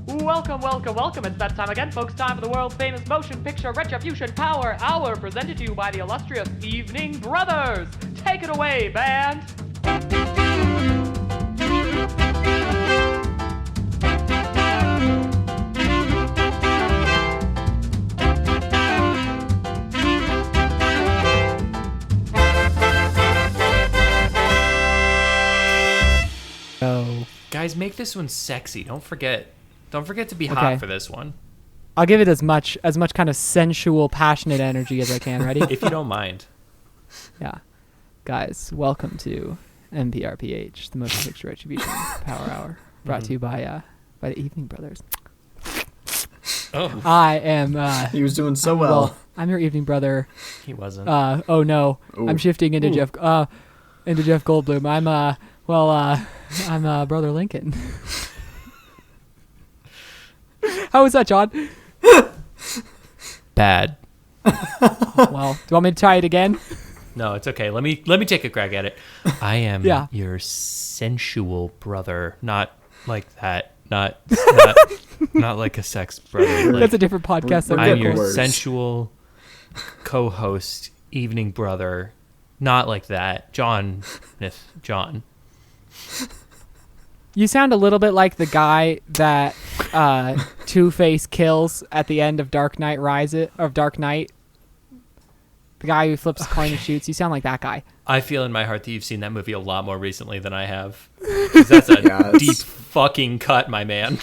Welcome, welcome, welcome. It's that time again, folks. Time for the world famous motion picture Retribution Power Hour, presented to you by the illustrious Evening Brothers. Take it away, band. Guys, make this one sexy. Don't forget to be hot for this one. I'll give it as much kind of sensual, passionate energy as I can. Ready? If you don't mind. Yeah. Guys, welcome to MPRPH, the Motion Picture Retribution Power Hour, brought to you by the Evening Brothers. Oh. I am... he was doing so well. I'm your Evening Brother. He wasn't. Oh, no. Ooh. I'm shifting into Jeff Goldblum. I'm Brother Lincoln. How was that, John? Bad. Well, do you want me to try it again? No, it's okay. Let me take a crack at it. I am your sensual brother, not like that. Not like a sex brother. Like, that's a different podcast. I'm your worse. sensual co-host, evening brother. Not like that. John. You sound a little bit like the guy that Two-Face kills at the end of Dark Knight Rises, of Dark Knight. The guy who flips a coin and shoots. You sound like that guy. I feel in my heart that you've seen that movie a lot more recently than I have. 'Cause that's a deep fucking cut, my man.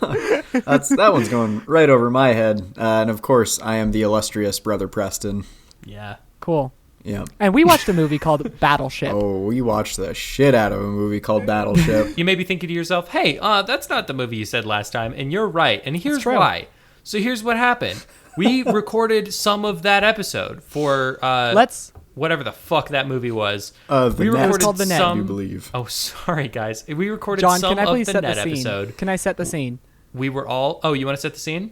That one's going right over my head. And of course, I am the illustrious Brother Preston. Yeah. Cool. Yeah. And we watched a movie called Battleship. Oh, we watched the shit out of a movie called Battleship. You may be thinking to yourself, hey, that's not the movie you said last time. And you're right. And here's why. So here's what happened. We recorded some of that episode for whatever the fuck that movie was. We Net. It was called The Net, you believe. Oh, sorry, guys. We recorded John, some can I of please the set Net the scene? episode. Can I set the scene? We were all... Oh, you want to set the scene?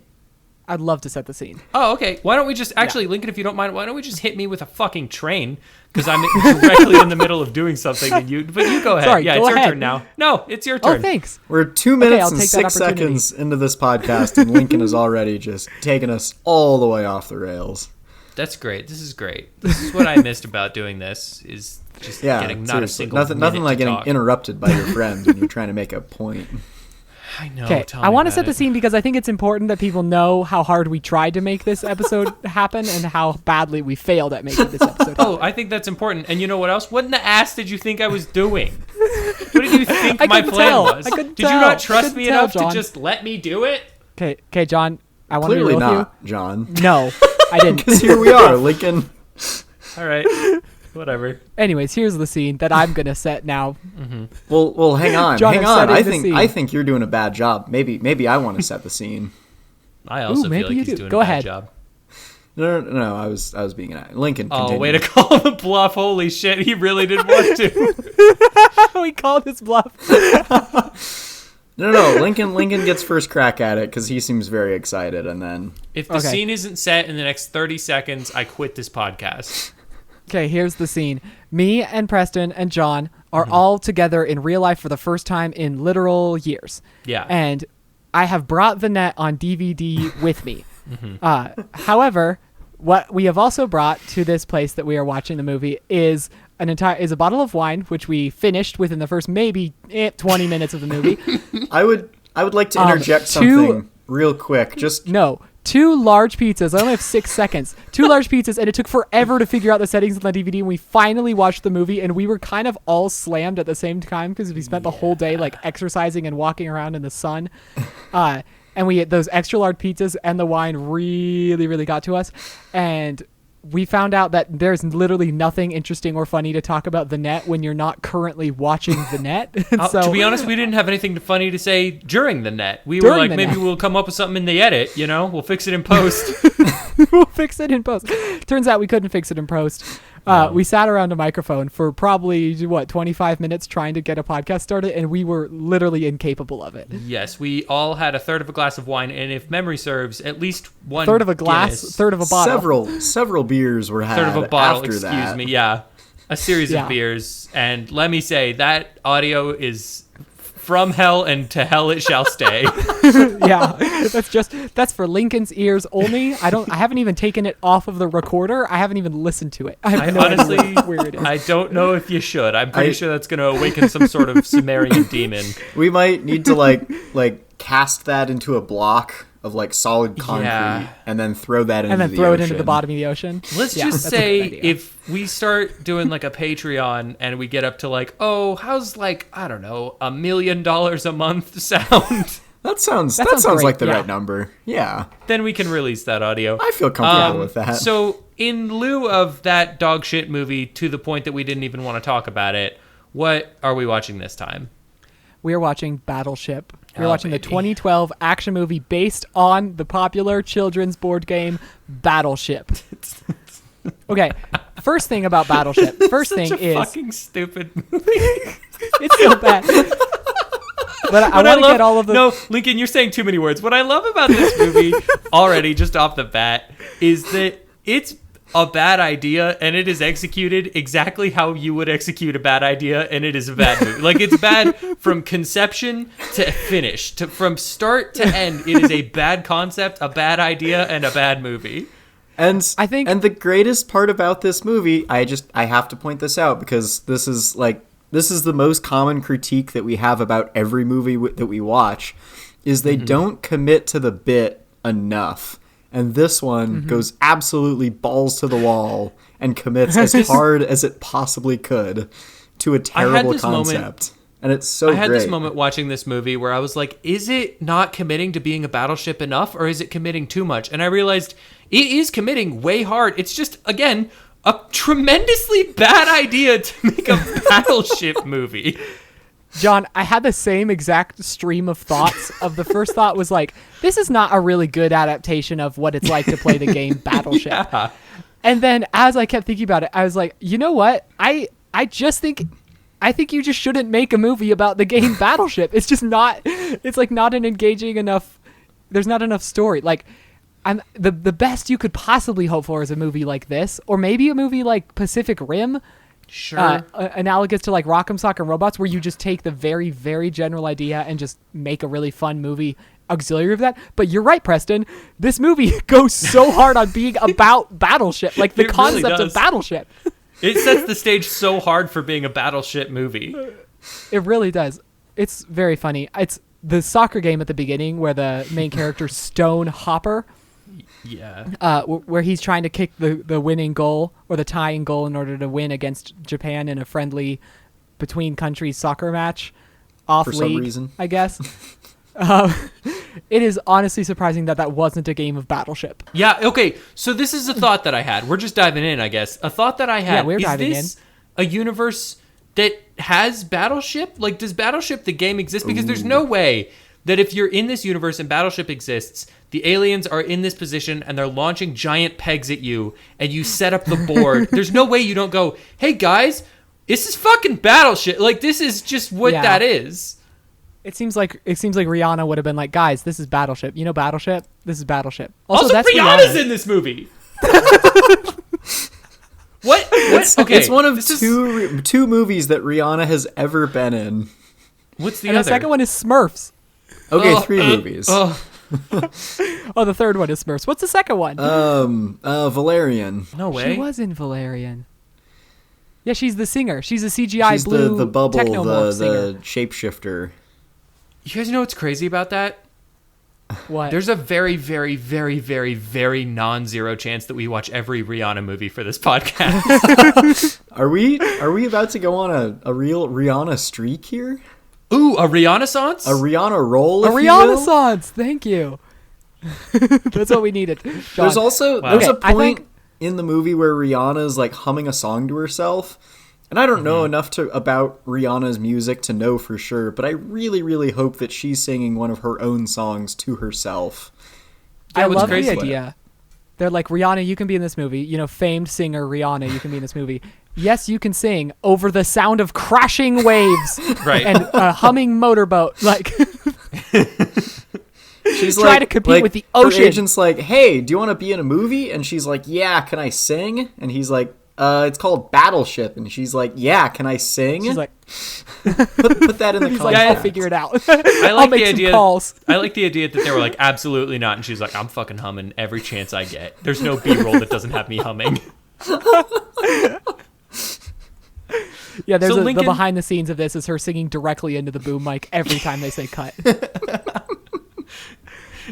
I'd love to set the scene. Oh, okay. Why don't we just... Actually, Lincoln, if you don't mind, why don't we just hit me with a fucking train? Because I'm directly in the middle of doing something. But you go ahead. Sorry, yeah, go it's your ahead. turn now. No, it's your turn. Oh, thanks. We're 2 minutes I'll and take that 6 opportunity. seconds into this podcast, and Lincoln is already just taking us all the way off the rails. That's great. This is great. This is what I missed about doing this, is just getting not a single nothing like getting talk. interrupted by your friends when you're trying to make a point. I know. Okay, I want to set the scene because I think it's important that people know how hard we tried to make this episode happen and how badly we failed at making this episode happen. Oh, I think that's important. And you know what else? What in the ass did you think I was doing? What did you think my plan was? Did you not trust me enough to just let me do it? Okay, John, I want to be Clearly real with not, John. you. No, I didn't. Because here we are, Lincoln. All right. Whatever. Anyways, here's the scene that I'm gonna set now. Mm-hmm. Well, hang on, John, hang I'm on. setting the scene. I think you're doing a bad job. Maybe I want to set the scene. I also maybe feel like you he's do. doing Go a ahead. bad job. No. I was being an Lincoln. Continue. Oh, way to call him a bluff. Holy shit. He really didn't want to. We called his bluff. No. Lincoln gets first crack at it because he seems very excited, and then If the scene isn't set in the next 30 seconds, I quit this podcast. Okay, here's the scene. Me and Preston and John are all together in real life for the first time in literal years. Yeah. And I have brought The Net on DVD with me. However, what we have also brought to this place that we are watching the movie is a bottle of wine, which we finished within the first maybe 20 minutes of the movie. I would like to interject something real quick. Just No. 2 large pizzas. I only have 6 seconds. 2 large pizzas, and it took forever to figure out the settings on the DVD. And we finally watched the movie, and we were kind of all slammed at the same time because we spent the whole day like exercising and walking around in the sun. And we ate those extra large pizzas, and the wine really, really got to us. And we found out that there's literally nothing interesting or funny to talk about The Net when you're not currently watching The Net. So, to be honest, we didn't have anything funny to say during the net. We During were like, the maybe net. we'll come up with something in the edit, We'll fix it in post. we'll fix it in post. Turns out we couldn't fix it in post. We sat around a microphone for probably 25 minutes trying to get a podcast started, and we were literally incapable of it. Yes, we all had a third of a glass of wine, and if memory serves, at least one Third of a glass, Guinness. third of a bottle. several beers were had. Third of a bottle, after excuse that. me, yeah. A series Yeah. of beers, and let me say, that audio is from hell and to hell it shall stay. Yeah, that's for Lincoln's ears only. I haven't even taken it off of the recorder. I haven't even listened to it. I honestly, where it is. I don't know if you should. I'm pretty sure that's going to awaken some sort of Sumerian demon. We might need to like cast that into a block of like solid concrete and then throw that into the ocean. And then throw it into the bottom of the ocean. Let's just say if we start doing like a Patreon and we get up to like, oh, how's like, I don't know, $1 million a month sound? That sounds like the right number. Yeah. Then we can release that audio. I feel comfortable with that. So in lieu of that dog shit movie, to the point that we didn't even want to talk about it, what are we watching this time? We are watching Battleship. We're watching the 2012 action movie based on the popular children's board game Battleship. Okay, first thing about Battleship. First thing is fucking stupid movie. It's so bad. But I want to get all of the... No, Lincoln, you're saying too many words. What I love about this movie already, just off the bat, is that it's a bad idea and it is executed exactly how you would execute a bad idea, and it is a bad movie. Like, it's bad from conception to finish. From start to end, it is a bad concept, a bad idea, and a bad movie. And the greatest part about this movie, I have to point this out because this is the most common critique that we have about every movie that we watch, is they don't commit to the bit enough. And this one goes absolutely balls to the wall and commits as hard as it possibly could to a terrible concept. And it's so great. I had this moment watching this movie where I was like, is it not committing to being a battleship enough, or is it committing too much? And I realized it is committing way hard. It's just, again, a tremendously bad idea to make a battleship movie. John, I had the same exact stream of thoughts. Of the first thought was like, this is not a really good adaptation of what it's like to play the game Battleship. Yeah. And then as I kept thinking about it, I was like, you know what? I think you just shouldn't make a movie about the game Battleship. It's just not, it's like not an engaging enough, there's not enough story. Like, the best you could possibly hope for is a movie like this, or maybe a movie like Pacific Rim. Sure. Analogous to like Rock'em Sock'em Robots, where you just take the very, very general idea and just make a really fun movie auxiliary of that. But you're right, Preston. This movie goes so hard on being about Battleship, like the concept really of Battleship. It sets the stage so hard for being a Battleship movie. It really does. It's very funny. It's the soccer game at the beginning where the main character, Stone Hopper, where he's trying to kick the winning goal or the tying goal in order to win against Japan in a friendly between countries soccer match off league, for some reason, I guess. It is honestly surprising that wasn't a game of Battleship. Yeah, okay. So this is a thought that I had. We're just diving in, I guess. A thought that I had. Yeah, we're diving in. Is this a universe that has Battleship? Like, does Battleship the game exist? Because there's no way that if you're in this universe and Battleship exists, the aliens are in this position and they're launching giant pegs at you and you set up the board. There's no way you don't go, hey guys, this is fucking Battleship. Like, this is just what that is. It seems like Rihanna would have been like, guys, this is Battleship. You know Battleship? This is Battleship. Also that's Rihanna's in this movie. What? Okay. It's one of two movies that Rihanna has ever been in. What's the other? The second one is Smurfs. Okay, 3 movies. The third one is Smurfs. What's the second one? Valerian. No way. She was in Valerian. Yeah, she's the singer. She's a CGI she's blue the bubble, technomorph singer. the shapeshifter. You guys know what's crazy about that? What? There's a very, very, very, very, very non-zero chance that we watch every Rihanna movie for this podcast. Are we about to go on a real Rihanna streak here? Ooh, a Rihanna-sance? A Rihanna roll, A Rihanna-sance, thank you. That's what we needed. John. There's a point in the movie where Rihanna's like humming a song to herself. And I don't know enough about Rihanna's music to know for sure, but I really, really hope that she's singing one of her own songs to herself. I love the idea. They're like, Rihanna, you can be in this movie. You know, famed singer Rihanna, you can be in this movie. Yes, you can sing over the sound of crashing waves and a humming motorboat. Like, she's try to compete with the ocean. Her agent's like, hey, do you want to be in a movie? And she's like, yeah, can I sing? And he's like, it's called Battleship. And she's like, yeah, can I sing? She's like, Put that in the He's contract. like, I'll figure it out. I I'll like make the some idea. calls. I like the idea that they were like, absolutely not, and she's like, I'm fucking humming every chance I get. There's no B-roll that doesn't have me humming. Yeah, there's So the Lincoln- behind the scenes of this is her singing directly into the boom mic every time they say cut.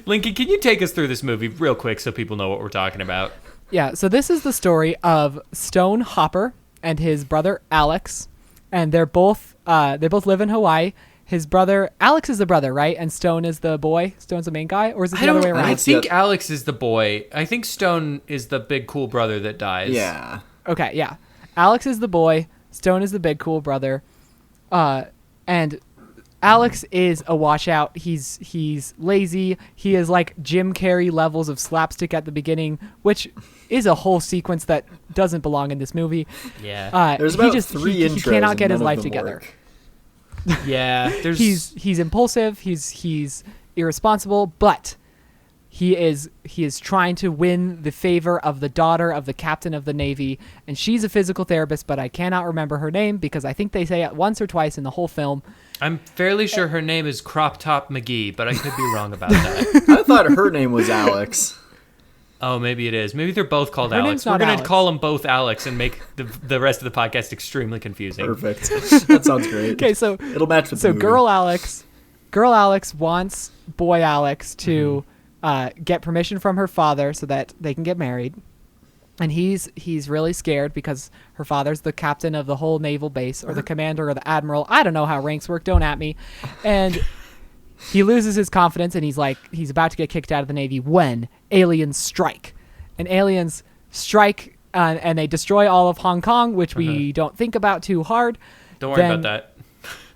Lincoln, can you take us through this movie real quick so people know what we're talking about? Yeah, so this is the story of Stone Hopper and his brother Alex, and they both live in Hawaii. His brother Alex is the brother, right? And Stone is the boy. Stone's the main guy, or is it the other way around? I think Alex is the boy. I think Stone is the big cool brother that dies. Yeah. Okay, yeah. Alex is the boy. Stone is the big cool brother. And Alex is a washout. He's lazy. He is like Jim Carrey levels of slapstick at the beginning, which is a whole sequence that doesn't belong in this movie. Yeah. There's about three intros. He cannot get and his none life of them together. work. Yeah. There's He's impulsive. He's irresponsible, but he is trying to win the favor of the daughter of the captain of the Navy, and she's a physical therapist, but I cannot remember her name because I think they say it once or twice in the whole film. I'm fairly sure her name is Crop Top McGee, but I could be wrong about that. I thought her name was Alex. Oh, maybe it is. Maybe they're both called Her Alex. name's We're not going to Alex. call them both Alex and make the rest of the podcast extremely confusing. Perfect. That sounds great. Okay, so It'll match with the movie. girl Alex wants boy Alex to get permission from her father so that they can get married. And he's really scared because her father's the captain of the whole naval base, or the commander, or the admiral. I don't know how ranks work. Don't at me. And he loses his confidence, and he's about to get kicked out of the Navy when aliens strike. And aliens strike, and they destroy all of Hong Kong, which we don't think about too hard. Don't worry about that.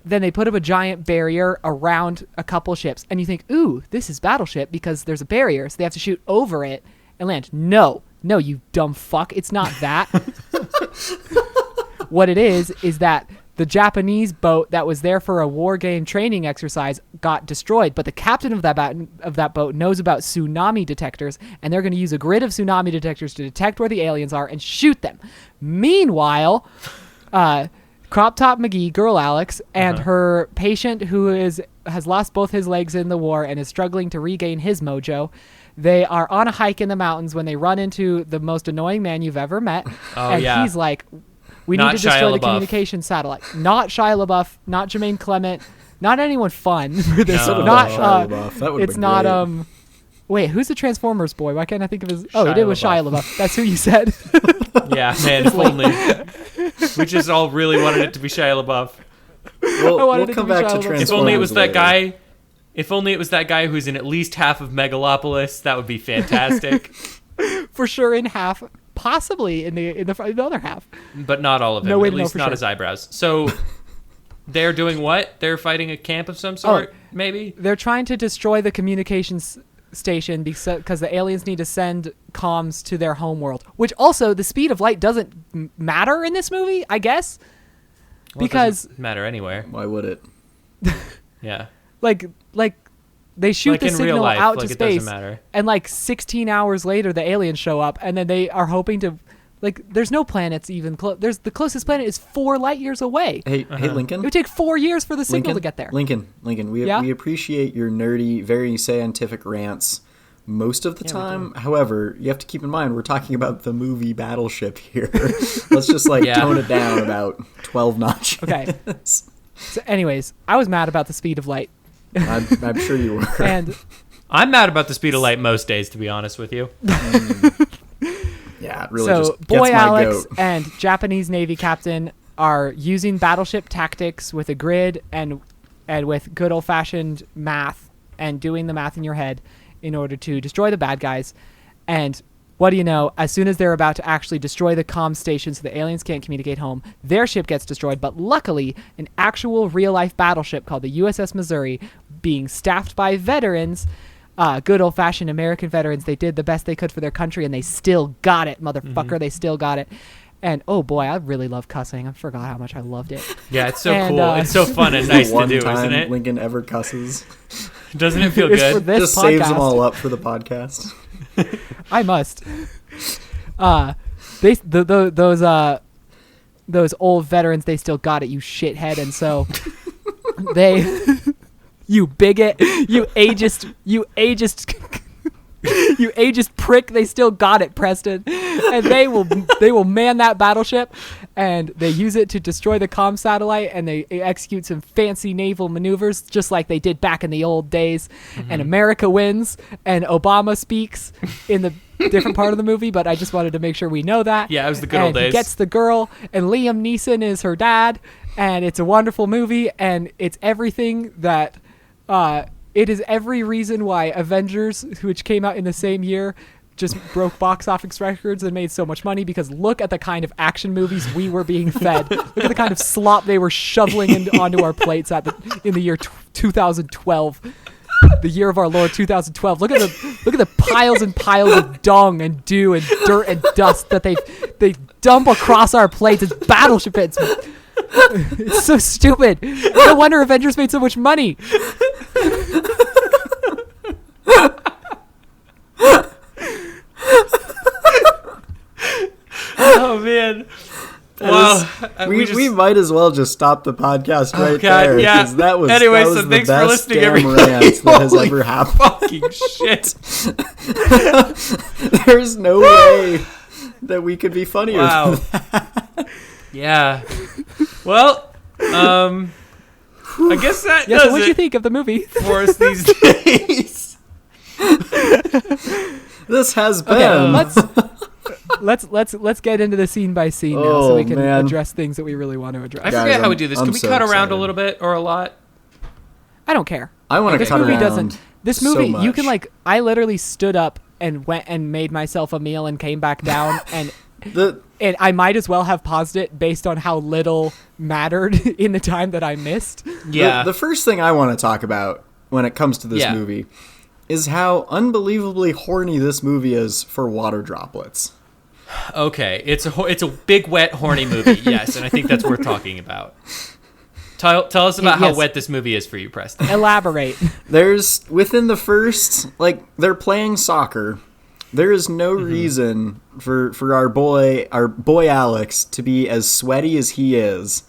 Then they put up a giant barrier around a couple ships, and you think, ooh, this is Battleship because there's a barrier, so they have to shoot over it and land. No, you dumb fuck. It's not that. What it is that the Japanese boat that was there for a war game training exercise got destroyed, but the captain of that boat knows about tsunami detectors, and they're going to use a grid of tsunami detectors to detect where the aliens are and shoot them. Meanwhile, Crop Top McGee, girl Alex, and her patient who has lost both his legs in the war and is struggling to regain his mojo, they are on a hike in the mountains when they run into the most annoying man you've ever met. Oh, and yeah. he's like, we Not need to destroy Shia the LaBeouf. communication satellite. Not Shia LaBeouf, not Jermaine Clement, not anyone fun. This, No. not, Shia LaBeouf. That would've it's been not, great. wait, who's the Transformers boy? Why can't I think of his... Oh, Shia it was Shia LaBeouf. LaBeouf. That's who you said. Yeah, man, if only. We just all really wanted it to be Shia LaBeouf. wanted We'll it to come be back Shia to LaBeouf. Transformers. If only it was that later. guy. If only it was that guy who's in at least half of Megalopolis, that would be fantastic. For sure in half, possibly in the other half. But not all of him. No way At to know least for not sure. his eyebrows. So they're doing what? They're fighting a camp of some sort, maybe? They're trying to destroy the communications station because the aliens need to send comms to their homeworld, which also the speed of light doesn't matter in this movie, I guess. Well, it because doesn't matter anywhere. Why would it? Yeah. like they shoot Like the in real signal life, out like to it doesn't space, matter. and like 16 hours later the aliens show up, and then they are hoping to, like, there's no planets even close. There's the closest planet is 4 light years away. Hey, Lincoln. It would take 4 years for the signal to get there. Lincoln, we appreciate your nerdy, very scientific rants most of the time. However, you have to keep in mind we're talking about the movie Battleship here. Let's just tone it down about 12 notches. Okay. So anyways, I was mad about the speed of light. I'm sure you were. And I'm mad about the speed of light most days, to be honest with you. Yeah, it really so just boy gets my Alex goat. and Japanese Navy captain are using battleship tactics with a grid and with good old-fashioned math and doing the math in your head in order to destroy the bad guys. And what do you know? As soon as they're about to actually destroy the comm station so the aliens can't communicate home, their ship gets destroyed. But luckily, an actual real-life battleship called the USS Missouri, being staffed by veterans, good old-fashioned American veterans, they did the best they could for their country, and they still got it, motherfucker. They still got it. And, oh, boy, I really love cussing. I forgot how much I loved it. Yeah, it's so And, cool. It's so fun and nice to One do, time isn't it? Lincoln ever cusses. Doesn't it feel It's for good? this Just podcast. saves them all up for the podcast. I must. those old veterans, they still got it, you shithead. And so they, you bigot, you ageist prick, they still got it, Preston. And they will man that battleship, and they use it to destroy the comm satellite, and they execute some fancy naval maneuvers just like they did back in the old days. And America wins, and Obama speaks in the different part of the movie, but I just wanted to make sure we know that. Yeah, it was the good old days. He gets the girl, and Liam Neeson is her dad, and it's a wonderful movie, and it's everything that it is every reason why Avengers, which came out in the same year, just broke box office records and made so much money, because look at the kind of action movies we were being fed. Look at the kind of slop they were shoveling onto our plates in the year 2012. The year of our Lord 2012. Look at the piles and piles of dung and dew and dirt and dust that they dump across our plates as battleship hits. It's so stupid. No wonder Avengers made so much money. Oh man. Wow. We might as well just stop the podcast right there. Yeah. That was so thanks for listening, everybody. Rant that has ever happened. Fucking shit. There's no way that we could be funnier. Wow. Than that. Yeah. Well, I guess that does so what'd it you think of the movie for us these days. This has been. Let's get into the scene by scene now, so we can address things that we really want to address. I forget how we do this. Can we cut around a little bit or a lot? I don't care. I want to cut around. This movie, so you can I literally stood up and went and made myself a meal and came back down, and and I might as well have paused it based on how little mattered in the time that I missed. Yeah. The first thing I want to talk about when it comes to this movie is how unbelievably horny this movie is for water droplets. Okay, it's a big, wet, horny movie, yes, and I think that's worth talking about. Tell us about how wet this movie is for you, Preston. Elaborate. There's, within the first, they're playing soccer. There is no reason for our boy Alex to be as sweaty as he is,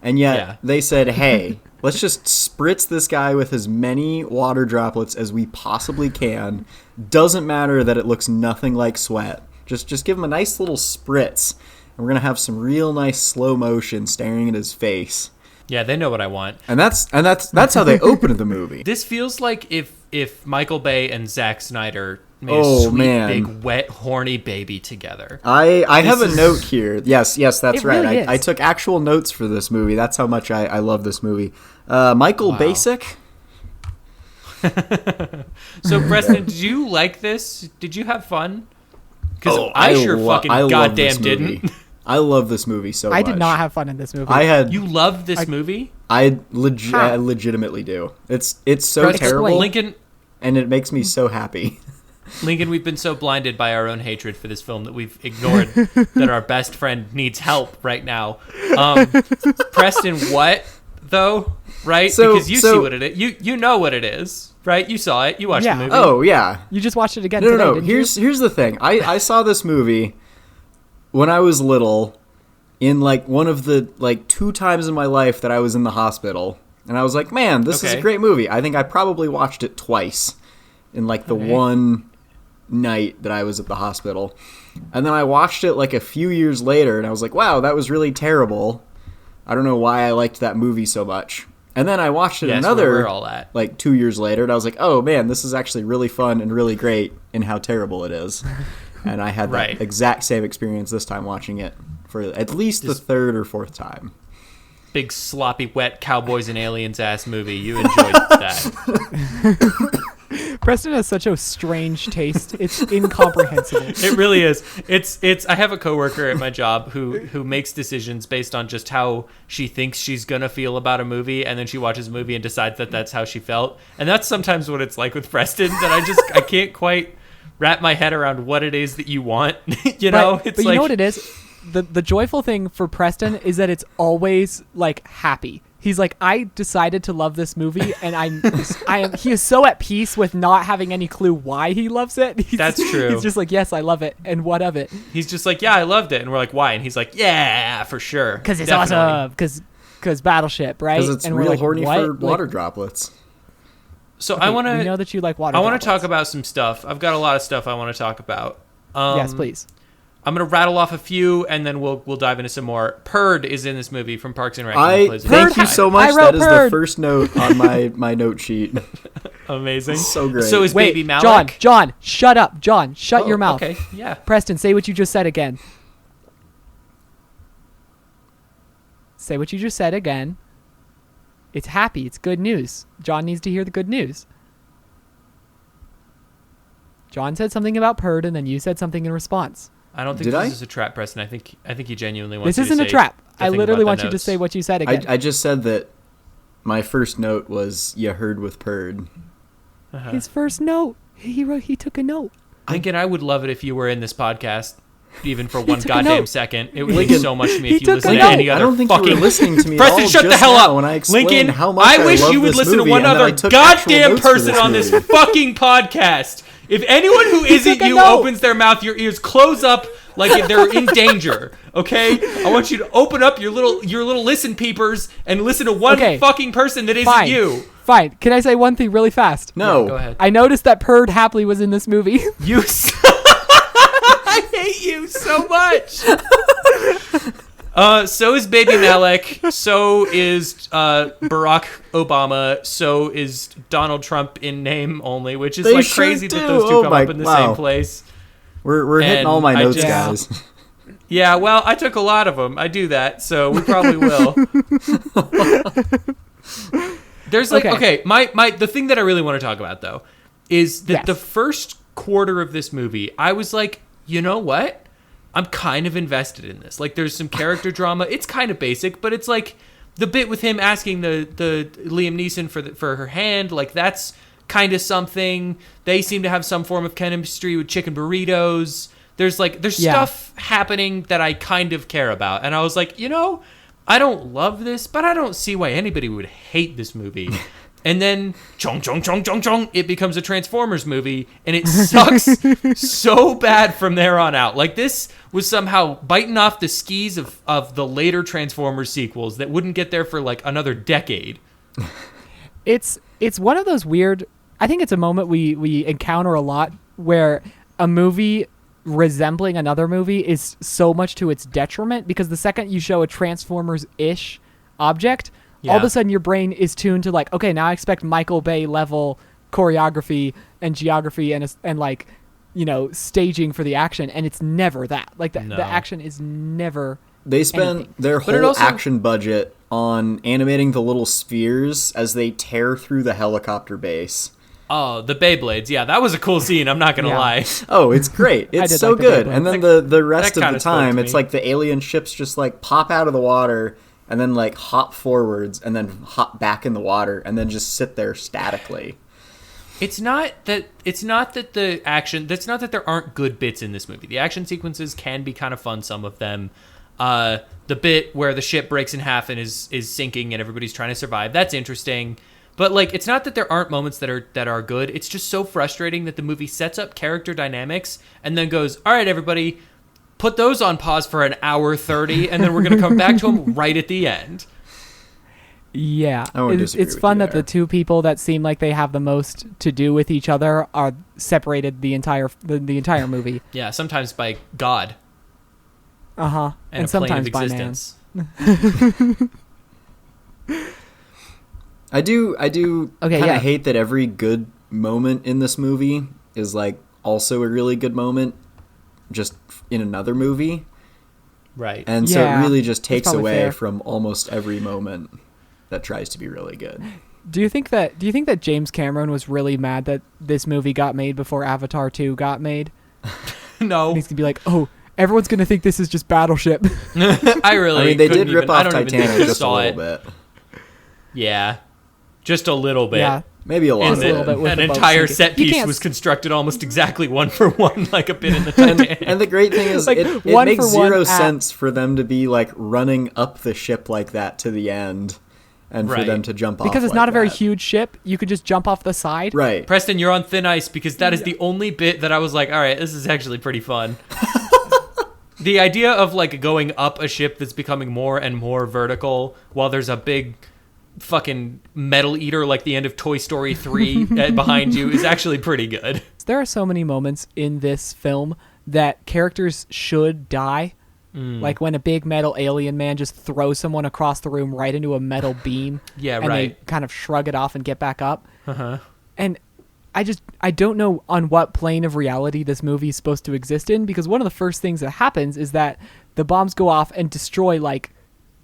and yet they said, hey, let's just spritz this guy with as many water droplets as we possibly can. Doesn't matter that it looks nothing like sweat. Just give him a nice little spritz, and we're gonna have some real nice slow motion staring at his face. Yeah, they know what I want. And that's how they opened the movie. This feels like if Michael Bay and Zack Snyder made a sweet, big, wet, horny baby together. I have a note here. Yes, that's right. Really I took actual notes for this movie. That's how much I love this movie. Michael Basic. So, Preston, did you like this? Did you have fun? Because I goddamn didn't. I love this movie so much. I did not have fun in this movie. You love this movie? I legitimately do. It's so terrible, Lincoln, and it makes me so happy. Lincoln, we've been so blinded by our own hatred for this film that we've ignored that our best friend needs help right now. Preston, what though? Right? Because you see what it is. You know what it is, right? You saw it. You watched the movie. Oh yeah. You just watched it again today, No. didn't Here's the thing. I saw this movie when I was little, in one of the 2 times in my life that I was in the hospital, and I was like, man, this is a great movie. I think I probably watched it twice in the one night that I was at the hospital. And then I watched it a few years later, and I was like, wow, that was really terrible. I don't know why I liked that movie so much. And then I watched it another 2 years later, and I was like, oh man, this is actually really fun and really great in how terrible it is. And I had that exact same experience this time watching it for at least the 3rd or 4th time. Big sloppy wet cowboys and aliens ass movie. You enjoyed that. Preston has such a strange taste. It's incomprehensible. It really is. It's I have a coworker at my job who makes decisions based on just how she thinks she's gonna feel about a movie, and then she watches a movie and decides that that's how she felt. And that's sometimes what it's like with Preston, that I can't quite wrap my head around what it is that you want. You know? But you know what it is? The joyful thing for Preston is that it's always happy. he's like, I decided to love this movie, and he is so at peace with not having any clue why he loves it. That's true. He's just like, yes, I love it, and what of it? He's just like, yeah, I loved it, and we're like, why? And he's like, yeah, for sure, because it's awesome, because Battleship, right? Because it's and real we're like, horny what? for water droplets. So okay, I want to. We know that you like water. I want to droplets. talk about some stuff. I've got a lot of stuff I want to talk about. Yes, please. I'm gonna rattle off a few, and then we'll dive into some more. Purd is in this movie from Parks and Rec. Thank you so much. That is Purd. the first note on my note sheet. Amazing. So great. So is Wait, Baby Malek. John, shut up. John, shut your mouth. Okay, yeah. Preston, say what you just said again. Say what you just said again. It's happy. It's good news. John needs to hear the good news. John said something about Purd, and then you said something in response. I don't think this is a trap, Preston. I think he genuinely wants. This isn't a trap. I literally want you to say what you said again. I just said that my first note was "you heard with Purd." His first note. He took a note. Lincoln, I would love it if you were in this podcast, even for one goddamn second. It would mean so much to me if you listened to any other I don't think fucking. you were listening to me. Preston, at all shut the just hell now up, when I explained Lincoln. how much I wish love you would this listen to movie one and that I other took goddamn actual notes for person this on this movie. fucking podcast. If anyone who isn't you opens their mouth, your ears close up like they're in danger. Okay, I want you to open up your little listen peepers and listen to one fucking person that isn't you. Fine. Can I say one thing really fast? No. Yeah, go ahead. I noticed that Purd happily was in this movie. I hate you so much. So is Baby Malek. So is Barack Obama. So is Donald Trump in name only, which is crazy that those two come up in the same place. We're hitting all my notes, guys. Yeah, well, I took a lot of them. I do that, so we probably will. There's the thing that I really want to talk about though is that the first quarter of this movie, I was like, you know what? I'm kind of invested in this. Like, there's some character drama. It's kind of basic, but it's like the bit with him asking the Liam Neeson for her hand. Like, that's kind of something. They seem to have some form of chemistry with chicken burritos. There's stuff happening that I kind of care about. And I was like, I don't love this, but I don't see why anybody would hate this movie. And then, chong, chong, chong, chong, chong, it becomes a Transformers movie, and it sucks so bad from there on out. Like, this was somehow biting off the skis of the later Transformers sequels that wouldn't get there for, like, another decade. It's one of those weird... I think it's a moment we encounter a lot where a movie resembling another movie is so much to its detriment, because the second you show a Transformers-ish object... Yeah. All of a sudden, your brain is tuned to like, okay, now I expect Michael Bay level choreography and geography and staging for the action, and it's never that. Like the action is never. They spend their whole action budget on animating the little spheres as they tear through the helicopter base. Oh, the Beyblades. Yeah, that was a cool scene. I'm not going to lie. Oh, it's great. It's so good. And then the rest of the time, it's like the alien ships just like pop out of the water and then like hop forwards and then hop back in the water and then just sit there statically. It's not that the action, that's not that there aren't good bits in this movie. The action sequences can be kind of fun, some of them. The bit where the ship breaks in half and is sinking and everybody's trying to survive, that's interesting. But like, it's not that there aren't moments that are good. It's just so frustrating that the movie sets up character dynamics and then goes, all right, everybody, put those on pause for an hour 30, and then we're going to come back to them right at the end. Yeah, it's fun that the two people that seem like they have the most to do with each other are separated the entire movie. Yeah, sometimes by God. And sometimes by man. I do kind of hate that every good moment in this movie is like also a really good moment just in another movie. Right. And so it really just takes away from almost every moment that tries to be really good. Do you think that James Cameron was really mad that this movie got made before Avatar 2 got made? No. And he's going to be like, "Oh, everyone's going to think this is just Battleship." I mean, they did rip off Titanic just a little bit. Yeah. Just a little bit. Yeah. Maybe a lot. An entire set piece was constructed almost exactly one for one, like a bit in the Titanic. And the great thing is, like, it makes zero sense for them to be like running up the ship like that to the end, and for them to jump off. Because it's like not a very that. huge ship, you could just jump off the side. Right. Preston, you're on thin ice because that is the only bit that I was like, all right, this is actually pretty fun. The idea of like going up a ship that's becoming more and more vertical while there's a big fucking metal eater like the end of Toy Story 3 behind you is actually pretty good. There are so many moments in this film that characters should die. Like when a big metal alien man just throws someone across the room right into a metal beam. Yeah, and right. they kind of shrug it off and get back up. And I don't know on what plane of reality this movie is supposed to exist in, because one of the first things that happens is that the bombs go off and destroy like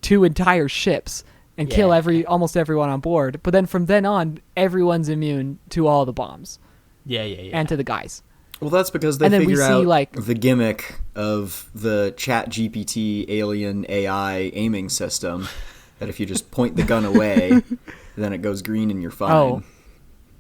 2 entire ships and kill almost everyone on board. But then from then on, everyone's immune to all the bombs. Yeah. And to the guys. Well, that's because they And then we figure see, out like- the gimmick of the ChatGPT alien AI aiming system, that if you just point the gun away, then it goes green and you're fine. Oh.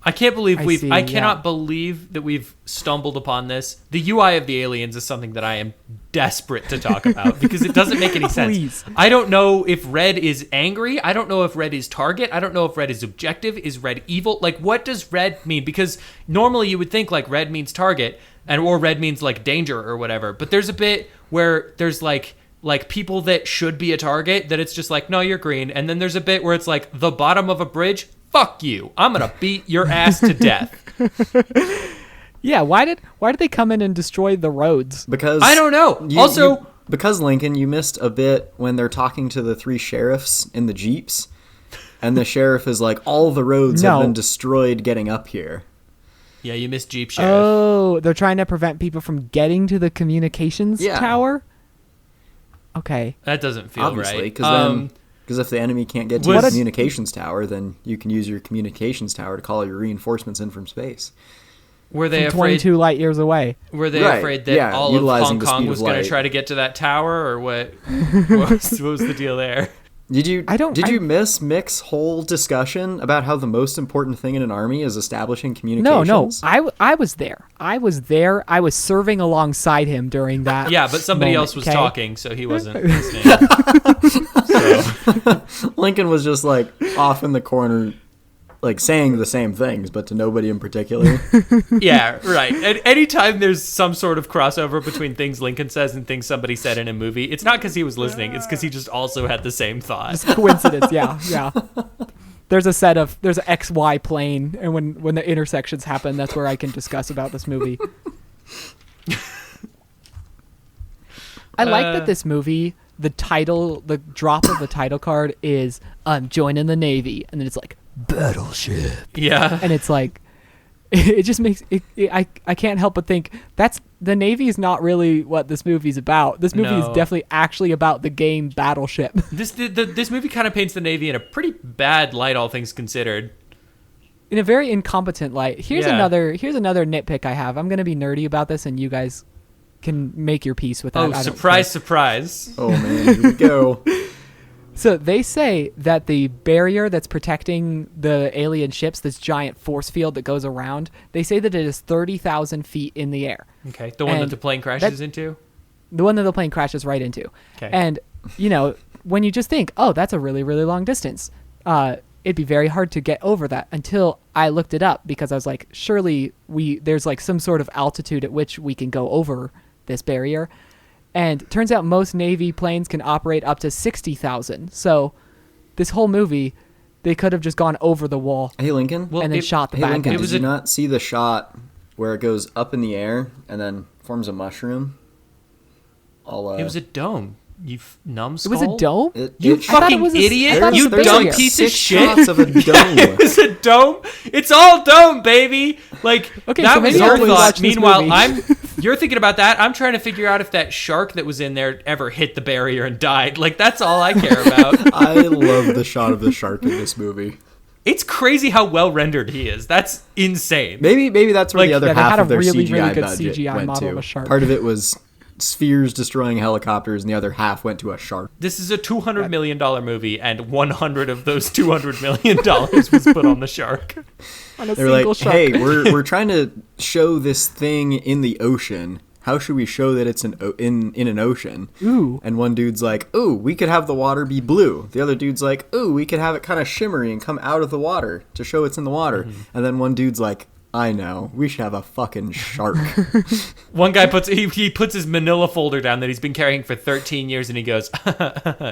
I can't believe I cannot yeah. believe that we've stumbled upon this. The UI of the aliens is something that I am desperate to talk about because it doesn't make any sense. Please. I don't know if red is angry. I don't know if red is target. I don't know if red is objective. Is red evil? Like, what does red mean? Because normally you would think like red means target or red means like danger or whatever. But there's a bit where there's like people that should be a target that it's just like, no, you're green. And then there's a bit where it's like the bottom of a bridge. Fuck you. I'm going to beat your ass to death. Yeah, why did they come in and destroy the roads? Because I don't know. Because Lincoln, you missed a bit when they're talking to the 3 sheriffs in the Jeeps, and the sheriff is like, all the roads have been destroyed getting up here. Yeah, you missed Jeep Sheriff. Oh, they're trying to prevent people from getting to the communications tower? Okay. That doesn't feel Obviously, right. Because if the enemy can't get to the communications tower, then you can use your communications tower to call your reinforcements in from space. Were they from afraid? 22 light years away. Were they afraid that all of utilizing Hong the Kong speed was of going to light. try to get to that tower, or what? What was the deal there? Did you miss Mick's whole discussion about how the most important thing in an army is establishing communications? No. I was there. I was serving alongside him during that. Yeah, but somebody moment, else was okay? talking, so he wasn't listening. Lincoln was just like off in the corner, like saying the same things, but to nobody in particular. Yeah, right. And anytime there's some sort of crossover between things Lincoln says and things somebody said in a movie, it's not because he was listening. It's because he just also had the same thought. It's coincidence. Yeah. There's an XY plane, and when the intersections happen, that's where I can discuss about this movie. I like that this movie, the drop of the title card is "I'm joining the Navy," and then it's like battleship. Yeah, and it's like it just makes it. I can't help but think the Navy is not really what this movie's about. This movie is definitely actually about the game Battleship. This movie kind of paints the Navy in a pretty bad light, all things considered. In a very incompetent light. Here's another nitpick I have. I'm going to be nerdy about this, and you guys can make your peace with that. Oh, surprise. Oh, man, here we go. So they say that the barrier that's protecting the alien ships, this giant force field that goes around, they say that it is 30,000 feet in the air. Okay, the one that the plane crashes into? The one that the plane crashes right into. Okay. And, when you just think, oh, that's a really, really long distance, it'd be very hard to get over that until I looked it up, because I was like, surely there's like some sort of altitude at which we can go over this barrier. And turns out most Navy planes can operate up to 60,000. So this whole movie, they could have just gone over the wall. Hey, Lincoln. And then shot the bad Lincoln, guys. did you not see the shot where it goes up in the air and then forms a mushroom? It was a dome. You numbskull. It was a dome? You fucking idiot! You dumb piece of shit! Shots of a dome. It was a dome. It's all dome, baby. Like, okay, that so was maybe your thought. Meanwhile, movie. you're thinking about that. I'm trying to figure out if that shark that was in there ever hit the barrier and died. Like, that's all I care about. I love the shot of the shark in this movie. It's crazy how well rendered he is. That's insane. Maybe that's where the other half of their really, CGI really good budget CGI went model to. of a shark. Part of it was spheres destroying helicopters, and the other half went to a shark. This is a $200 million movie, and 100 of those $200 million was put on the shark. On a They're like, single shark. hey, we're trying to show this thing in the ocean, how should we show that it's in an ocean? Ooh. And one dude's like, ooh, we could have the water be blue. The other dude's like, ooh, we could have it kind of shimmery and come out of the water to show it's in the water. Mm-hmm. And then one dude's like, I know, we should have a fucking shark. One guy puts his manila folder down that he's been carrying for 13 years, and he goes,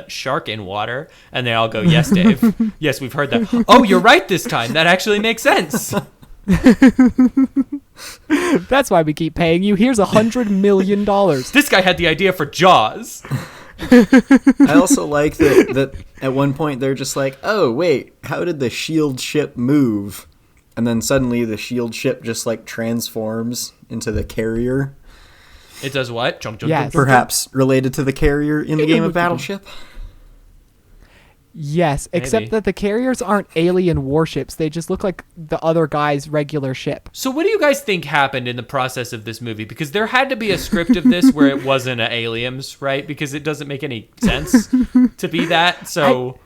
shark in water? And they all go, yes, Dave. Yes, we've heard that. Oh, you're right this time. That actually makes sense. That's why we keep paying you. Here's $100 million. This guy had the idea for Jaws. I also like that at one point they're just like, oh, wait, how did the shield ship move? And then suddenly the shield ship just like transforms into the carrier. It does what? Jump, jump, yes. jump. Perhaps related to the carrier in the game of Battleship? Yes, except Maybe. that the carriers aren't alien warships. They just look like the other guy's regular ship. So what do you guys think happened in the process of this movie? Because there had to be a script of this where it wasn't aliens, right? Because it doesn't make any sense to be that. So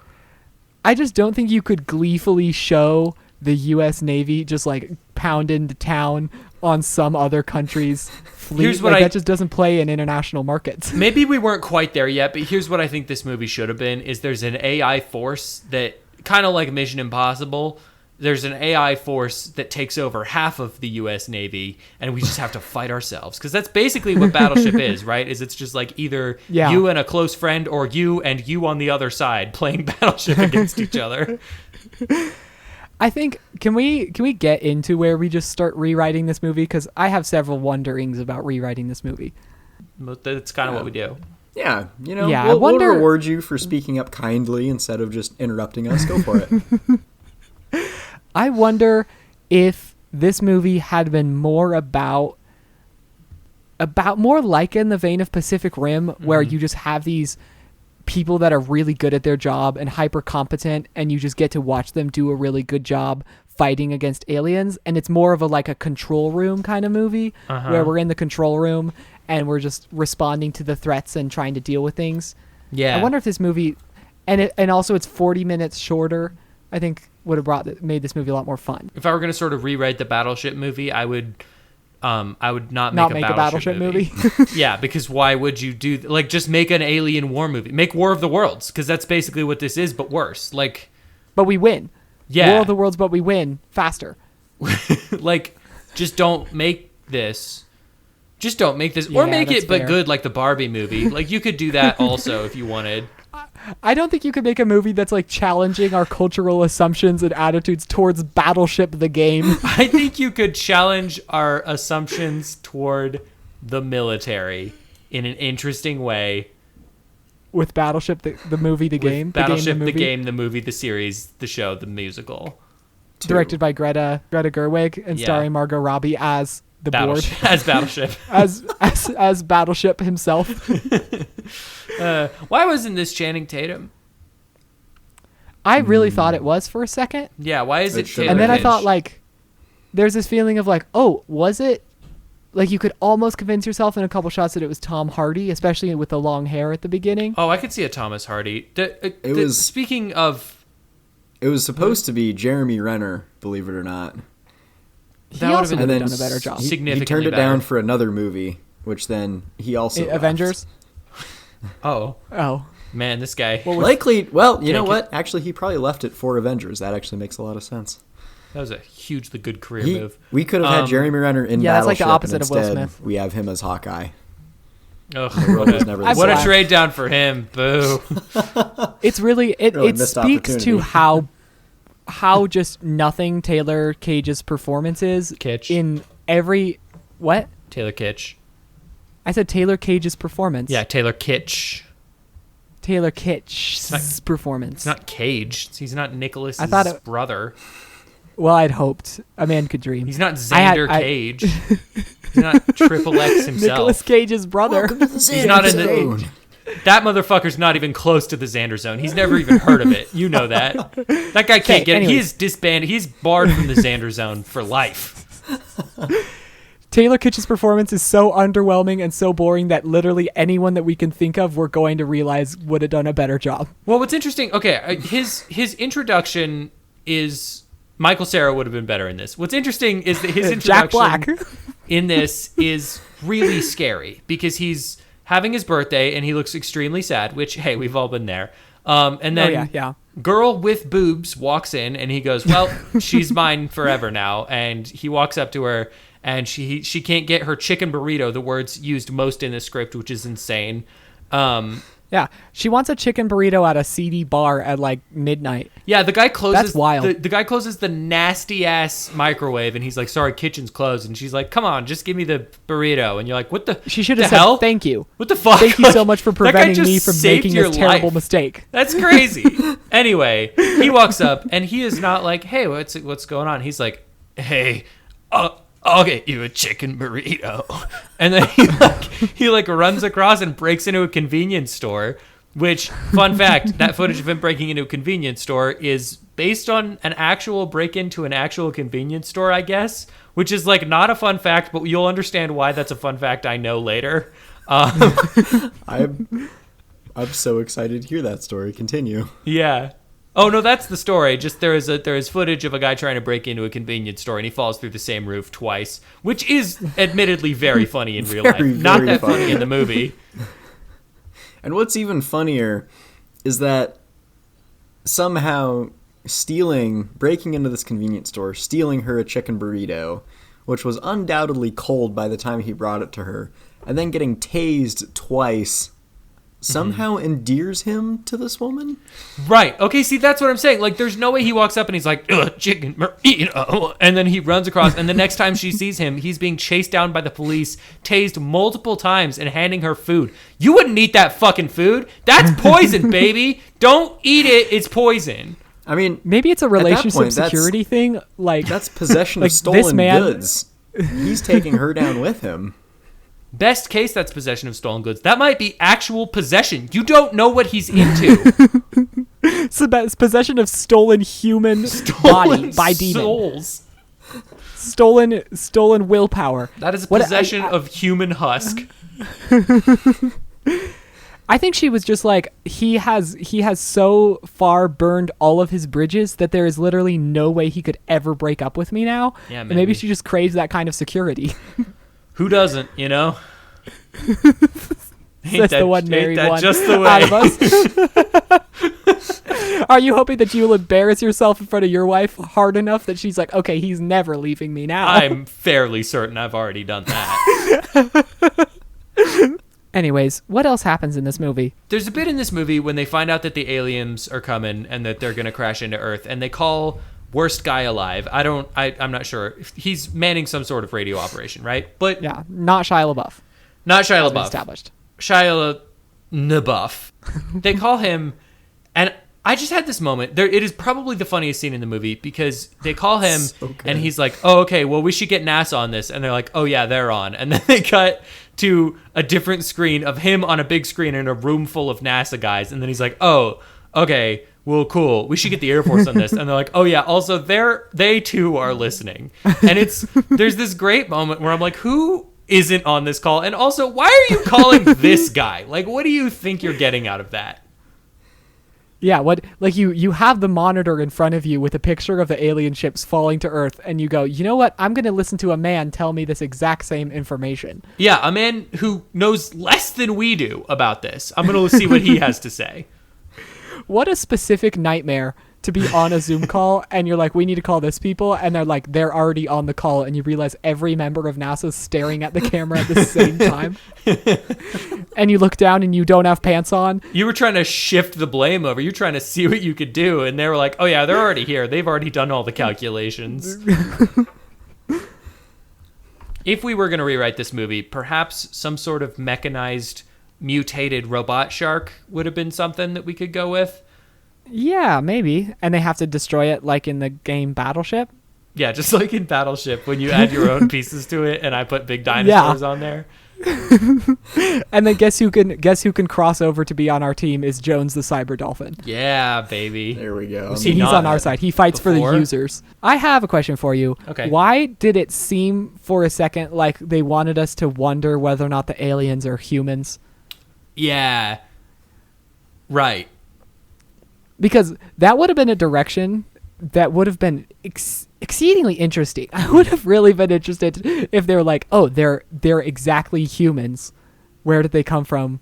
I just don't think you could gleefully show the U.S. Navy just like pound into town on some other country's fleet. Here's what that just doesn't play in international markets. Maybe we weren't quite there yet, but here's what I think this movie should have been: is there's an AI force that, kind of like Mission Impossible, there's an AI force that takes over half of the U.S. Navy, and we just have to fight ourselves. Because that's basically what Battleship is, right? Is it's just like either you and a close friend, or you and you on the other side playing Battleship against each other. I think, can we get into where we just start rewriting this movie? Because I have several wonderings about rewriting this movie. That's kind of what we do. Yeah, we'll reward you for speaking up kindly instead of just interrupting us. Go for it. I wonder if this movie had been more about more like in the vein of Pacific Rim, where you just have these people that are really good at their job and hyper competent, and you just get to watch them do a really good job fighting against aliens, and it's more of a control room kind of movie where we're in the control room and we're just responding to the threats and trying to deal with things. I wonder if this movie, and also it's 40 minutes shorter, I think would have made this movie a lot more fun. If I were going to sort of rewrite the Battleship movie, I would not make a Battleship movie. Yeah, because why would you do just make an alien war movie? Make War of the Worlds, because that's basically what this is, but worse. But we win. Yeah. War of the Worlds, but we win faster. Just don't make this. Just don't make this, or make it but good like the Barbie movie. You could do that also if you wanted. I don't think you could make a movie that's challenging our cultural assumptions and attitudes towards Battleship the game. I think you could challenge our assumptions toward the military in an interesting way. With Battleship the movie, the game? Battleship the game, the movie, the series, the show, the musical. Directed by Greta Gerwig and starring Margot Robbie as the board. As Battleship. as Battleship himself. Why wasn't this Channing Tatum? I really thought it was for a second. Yeah, why is it Taylor And then Kitsch? I thought there's this feeling of oh, was it? You could almost convince yourself in a couple shots that it was Tom Hardy, especially with the long hair at the beginning. Oh, I could see a Thomas Hardy. Speaking of... It was supposed to be Jeremy Renner, believe it or not. He also would have done a better job. Significantly he turned it better. down for another movie, which then he also left. Avengers? Oh. Oh. Man, this guy... Likely, well, you know what? Actually, he probably left it for Avengers. That actually makes a lot of sense. That was a hugely good career move. We could have had Jeremy Renner in Battleship. That's the opposite of Will Smith. We have him as Hawkeye. What a trade down for him. Boo. It's really... It speaks to how just nothing Taylor Cage's performance is. Kitsch. In every... What? Taylor Kitsch. I said Taylor Cage's performance. Yeah, Taylor Kitsch. Taylor Kitsch's performance. It's not Cage. He's not Nicholas's brother. Well, I'd hoped. A man could dream. He's not Xander Cage. He's not Triple X himself. Nicolas Cage's brother. He's not in the... That motherfucker's not even close to the Xander Zone. He's never even heard of it. You know that. That guy can't get it. He is disbanded. He's barred from the Xander Zone for life. Taylor Kitsch's performance is so underwhelming and so boring that literally anyone that we can think of we're going to realize would have done a better job. Well, what's interesting... Okay, his introduction is... Michael Cera would have been better in this. What's interesting is that his introduction... Jack Black. in this is really scary because he's having his birthday and he looks extremely sad, which, hey, we've all been there. And then girl with boobs walks in and he goes, well, she's mine forever now. And he walks up to her and she can't get her chicken burrito, the words used most in the script, which is insane. Yeah, she wants a chicken burrito at a seedy bar at like midnight. Yeah, the guy closes. That's wild. The guy closes the nasty ass microwave, and he's like, "Sorry, kitchen's closed." And she's like, "Come on, just give me the burrito." And you're like, "What the? She should have said, hell? Thank you. What the fuck? Thank you so much for preventing me from making this terrible life. mistake." That's crazy. Anyway, he walks up, and he is not like, "Hey, what's going on?" He's like, "Hey, I'll get you a chicken burrito." And then he runs across and breaks into a convenience store, which, fun fact, that footage of him breaking into a convenience store is based on an actual break into an actual convenience store, I guess, which is like not a fun fact, but you'll understand why that's a fun fact I know later. I'm so excited to hear that story. Continue. Yeah. Oh no, that's the story. Just there is footage of a guy trying to break into a convenience store and he falls through the same roof twice, which is admittedly very funny in real life. Not that funny in the movie. And what's even funnier is that somehow breaking into this convenience store, stealing her a chicken burrito, which was undoubtedly cold by the time he brought it to her, and then getting tased twice somehow endears him to this woman? Right. Okay, see, that's what I'm saying. Like, there's no way he walks up and he's like, ugh, chicken burrito, and then he runs across, and the next time she sees him, he's being chased down by the police, tased multiple times, and handing her food. You wouldn't eat that fucking food. That's poison, baby. Don't eat it. It's poison. I mean, maybe it's a relationship security thing. Like, that's possession of stolen goods. He's taking her down with him. Best case, that's possession of stolen goods. That might be actual possession. You don't know what he's into. So that's possession of stolen human body by demon. Souls. Stolen willpower. That is a possession of human husk. I think she was just like, he has so far burned all of his bridges that there is literally no way he could ever break up with me now. Yeah, and maybe she just craves that kind of security. Who doesn't, you know? That's the one married one just the way. out of us. Are you hoping that you will embarrass yourself in front of your wife hard enough that she's like, okay, he's never leaving me now? I'm fairly certain I've already done that. Anyways, what else happens in this movie? There's a bit in this movie when they find out that the aliens are coming and that they're going to crash into Earth, and they call worst guy alive. I'm not sure. He's manning some sort of radio operation, right? But yeah, not Shia LaBeouf. Not Shia LaBeouf. Established. Shia LaBeouf. They call him, and I just had this moment. It is probably the funniest scene in the movie because they call him, and he's like, "Oh, okay. Well, we should get NASA on this." And they're like, "Oh yeah, they're on." And then they cut to a different screen of him on a big screen in a room full of NASA guys, and then he's like, "Oh, okay. Well, cool. We should get the Air Force on this." And they're like, "Oh yeah, also they too are listening." And there's this great moment where I'm like, who isn't on this call? And also, why are you calling this guy? Like, what do you think you're getting out of that? Yeah, you have the monitor in front of you with a picture of the alien ships falling to Earth, and you go, you know what? I'm going to listen to a man tell me this exact same information. Yeah, a man who knows less than we do about this. I'm going to see what he has to say. What a specific nightmare to be on a Zoom call and you're like, we need to call this people, and they're like, they're already on the call, and you realize every member of NASA is staring at the camera at the same time. And you look down and you don't have pants on. You were trying to shift the blame over. You're trying to see what you could do, and they were like, oh yeah, they're already here. They've already done all the calculations. If we were going to rewrite this movie, perhaps some sort of mechanized mutated robot shark would have been something that we could go with. Yeah, maybe. And they have to destroy it like in the game Battleship? Yeah, just like in Battleship when you add your own pieces to it and I put big dinosaurs on there. And then guess who can cross over to be on our team is Jones the Cyber Dolphin. Yeah, baby. There we go. He's on our side. He fights for the users. I have a question for you. Okay. Why did it seem for a second like they wanted us to wonder whether or not the aliens are humans? Yeah. Right. Because that would have been a direction that would have been exceedingly interesting. I would have really been interested if they were like, oh, they're exactly humans. Where did they come from?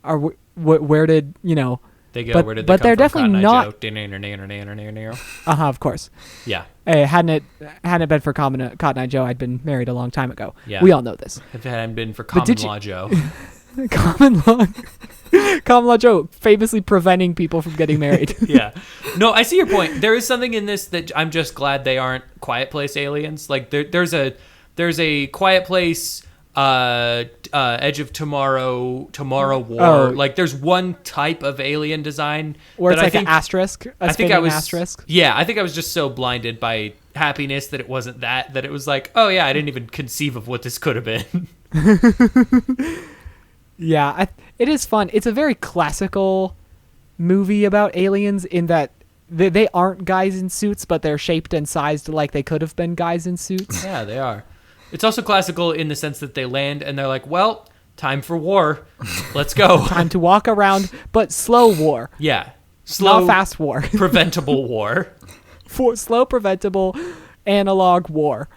Or where did, you know? They go, but, where did they but come they're from? definitely Cotton Eye not. Of course. Yeah. Hadn't it been for Cotton Eye Joe, I'd been married a long time ago. Yeah. We all know this. If it hadn't been for Common Law Joe. Common Law Joe famously preventing people from getting married. Yeah. No, I see your point. There is something in this that I'm just glad they aren't Quiet Place aliens. Like there's a Quiet Place Edge of Tomorrow War. Oh. Like there's one type of alien design where it's that like an asterisk, asterisk. Yeah, I think I was just so blinded by happiness that it wasn't that it was like, oh yeah, I didn't even conceive of what this could have been. Yeah, it is fun. It's a very classical movie about aliens in that they aren't guys in suits, but they're shaped and sized like they could have been guys in suits. Yeah, they are. It's also classical in the sense that they land and they're like, well, time for war. Let's go. Time to walk around, but slow war. Yeah. Slow, not fast war. Preventable war. Slow, preventable, analog war.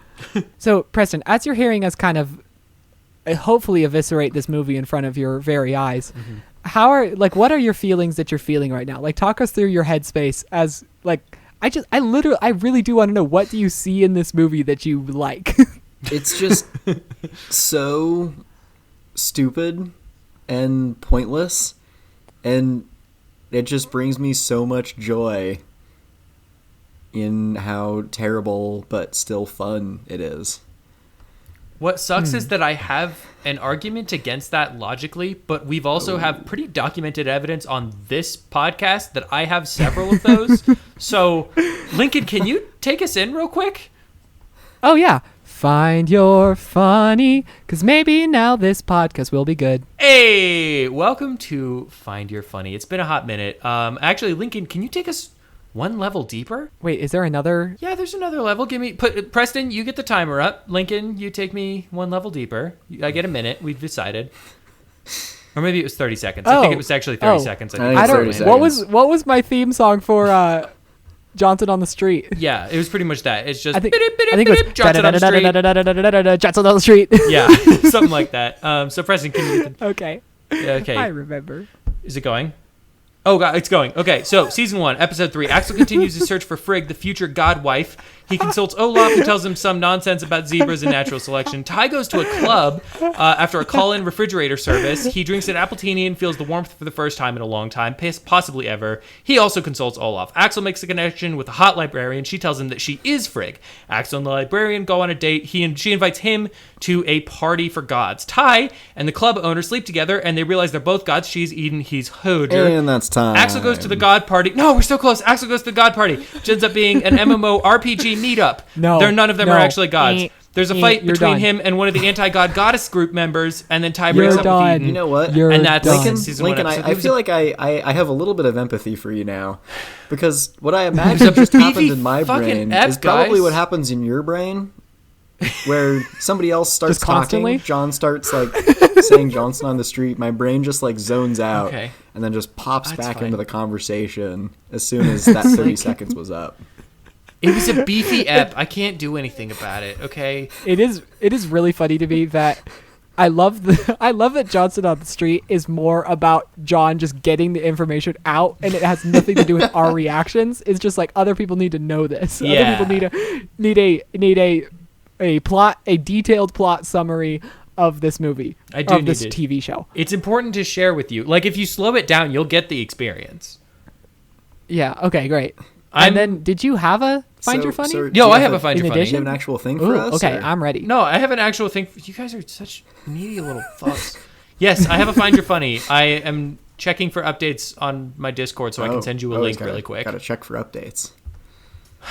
So, Preston, as you're hearing us kind of hopefully eviscerate this movie in front of your very eyes, what are your feelings that you're feeling right now? Like, talk us through your headspace as, like, I really do want to know, what do you see in this movie that you like? It's just so stupid and pointless, and it just brings me so much joy in how terrible but still fun it is. What sucks is that I have an argument against that logically, but we've also have pretty documented evidence on this podcast that I have several of those. So, Lincoln, can you take us in real quick? Oh, yeah. Find your funny, because maybe now this podcast will be good. Hey, welcome to Find Your Funny. It's been a hot minute. Actually, Lincoln, can you take us one level deeper? Wait, is there another? Yeah, there's another level. Preston, you get the timer up. Lincoln, you take me one level deeper. I get a minute. We've decided. Or maybe it was 30 seconds. I think it was actually 30 seconds. I don't. What was my theme song for Johnson on the Street? Yeah, it was pretty much that. It's just I think it was Johnson on the Street. Johnson on the Street. Yeah, something like that. So Preston, can you? Okay. Okay. I remember. Is it going? Oh, God, it's going. Okay, so Season 1, Episode 3. Axel continues his search for Frigg, the future god-wife. He consults Olaf, who tells him some nonsense about zebras and natural selection. Ty goes to a club after a call-in refrigerator service. He drinks an appletini and feels the warmth for the first time in a long time, possibly ever. He also consults Olaf. Axel makes a connection with a hot librarian. She tells him that she is Frigg. Axel and the librarian go on a date. She invites him to a party for gods. Ty and the club owner sleep together, and they realize they're both gods. She's Eden, he's Hoder. And that's time. Axel goes to the god party. No, we're so close. Axel goes to the god party, which ends up being an MMORPG meetup. No, none of them are actually gods. There's a fight between him and one of the anti-god goddess group members, and then Ty breaks up with Eden. You know what? And that's Lincoln, I feel like I have a little bit of empathy for you now, because what I imagine just happened in my brain is probably what happens in your brain, where somebody else starts talking. John starts like saying Johnson on the Street. My brain just like zones out, and then just pops back into the conversation as soon as that 30 seconds was up. It was a beefy ep. I can't do anything about it, okay? It is really funny to me that I love that Johnson on the Street is more about John just getting the information out, and it has nothing to do with our reactions. It's just like other people need to know this. Yeah. Other people need a detailed plot summary of this movie. This TV show. It's important to share with you. Like if you slow it down, you'll get the experience. Yeah, okay, great. And then, did you have a Find Your Funny? No, I have a Find Your Funny. Do you have an actual thing for us? Okay, I'm ready. No, I have an actual thing. You guys are such needy little fucks. Yes, I have a Find Your Funny. I am checking for updates on my Discord so I can send you a link really quick. Gotta check for updates.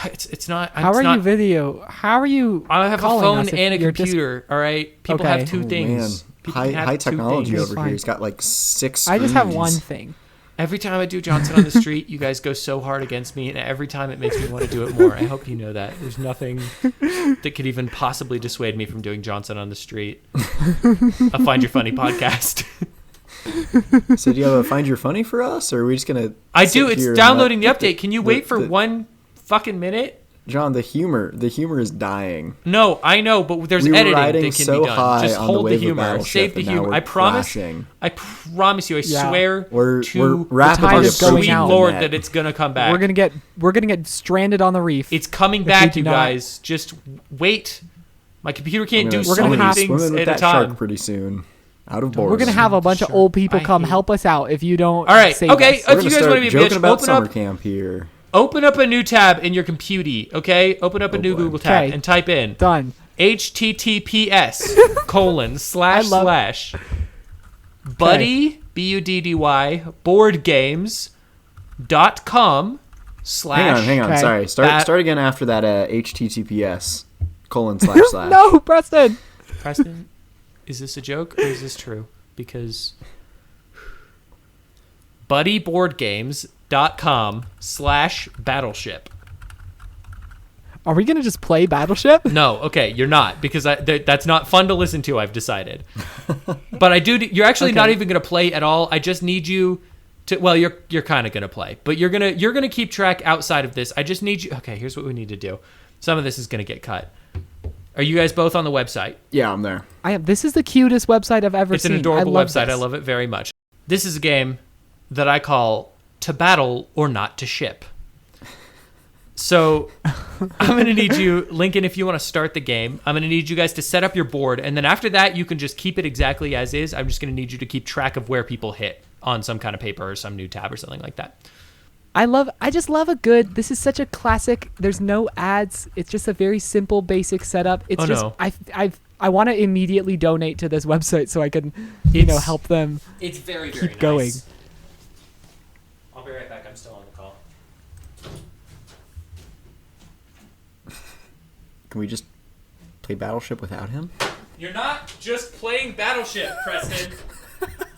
It's not. How are you video? How are you? I have a phone and a computer. All right, people have two things. High technology over here. He's got like 6 screens. I just have one thing. Every time I do Johnson on the Street, you guys go so hard against me, and every time it makes me want to do it more. I hope you know that. There's nothing that could even possibly dissuade me from doing Johnson on the Street. A Find Your Funny podcast. So do you have a Find Your Funny for us, or are we just going to... I do. It's downloading the update. Can you wait for 1 fucking minute. John, the humor is dying. No, I know, but there's we editing riding that can so be done. High Just on hold the the humor. Save the humor. I promise. I promise you. I swear we're to rapidly is going sweet out. Lord that it's gonna come back. We're gonna get stranded on the reef. It's coming back, you guys. Just wait. My computer can't do so many things at a time. Shark pretty soon. Out of boards. We're gonna have a bunch of old people come help us out if you don't. All right. Save Okay. us. If you guys want to be a bitch, about summer camp here. Open up a new tab in your computer, okay? Open up a new Google tab and type in done https / buddy buddy boardgames.com / hang on sorry start again after that https / No, Preston, is this a joke or is this true? Because buddyboardgames.com / battleship. Are we gonna just play Battleship? No, okay, you're not, because that's not fun to listen to. I've decided, but I do. You're actually not even gonna play at all. I just need you to. Well, you're kind of gonna play, but you're gonna keep track outside of this. I just need you. Okay, here's what we need to do. Some of this is gonna get cut. Are you guys both on the website? Yeah, I'm there. I am. This is the cutest website I've ever seen. It's an adorable website. I love it very much. This is a game that I call To Battle or Not to Ship. So I'm going to need you, Lincoln, if you want to start the game, I'm going to need you guys to set up your board. And then after that, you can just keep it exactly as is. I'm just going to need you to keep track of where people hit on some kind of paper or some new tab or something like that. I just love a good, this is such a classic, there's no ads. It's just a very simple, basic setup. It's I want to immediately donate to this website so I can, help them. It's very keep going. Nice. I'll be right back. I'm still on the call. Can we just play Battleship without him? You're not just playing Battleship, Preston.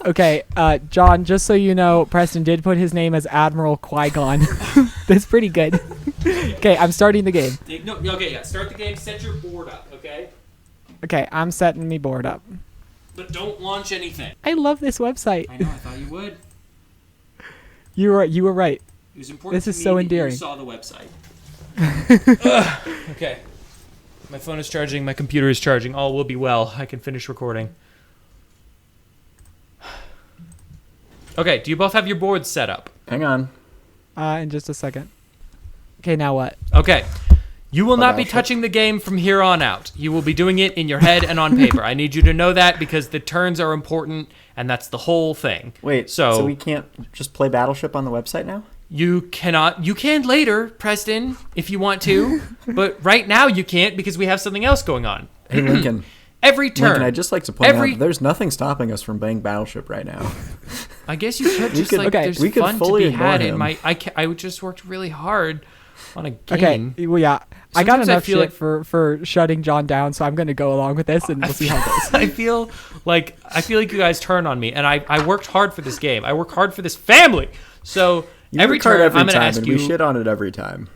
Okay, John, just so you know, Preston did put his name as Admiral Qui-Gon. That's pretty good. Okay, I'm starting the game. No, okay, yeah. Start the game. Set your board up, okay? Okay, I'm setting me board up. But don't launch anything. I love this website. I know, I thought you would. You were right. It was important this is so endearing. You saw the website. Okay. My phone is charging. My computer is charging. All will be well. I can finish recording. Okay, do you both have your boards set up? Hang on. In just a second. Okay, now what? Okay. You will not be touching the game from here on out. You will be doing it in your head and on paper. I need you to know that because the turns are important, and that's the whole thing. Wait, so we can't just play Battleship on the website now? You cannot. You can later, Preston, if you want to. But right now you can't because we have something else going on. Hey, Lincoln. Every turn. Lincoln, I'd just like to point out there's nothing stopping us from playing Battleship right now. I guess you could just there's fun to be had in my... I just worked really hard on a game. Okay, well, yeah. Sometimes I got enough shit for shutting John down, so I'm going to go along with this, and we'll see how it goes. I feel like you guys turn on me, and I worked hard for this game. I work hard for this family. So every turn, I'm going to ask you... we shit on it every time.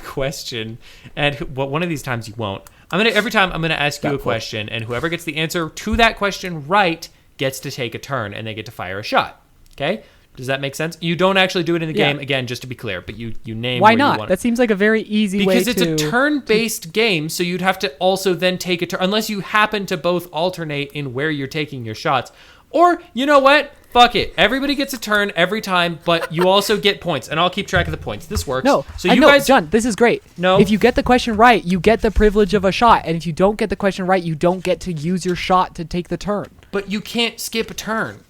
Question. And one of these times you won't. Every time I'm going to ask you a question, and whoever gets the answer to that question right gets to take a turn, and they get to fire a shot. Okay? Does that make sense? You don't actually do it in the game, again, just to be clear, but you name why where not? You want it. That seems like a very easy way to... Because it's a turn-based game, so you'd have to also then take a turn, unless you happen to both alternate in where you're taking your shots. Or, you know what? Fuck it. Everybody gets a turn every time, but you also get points, and I'll keep track of the points. This works. No, so you guys, John, this is great. No. If you get the question right, you get the privilege of a shot, and if you don't get the question right, you don't get to use your shot to take the turn. But you can't skip a turn.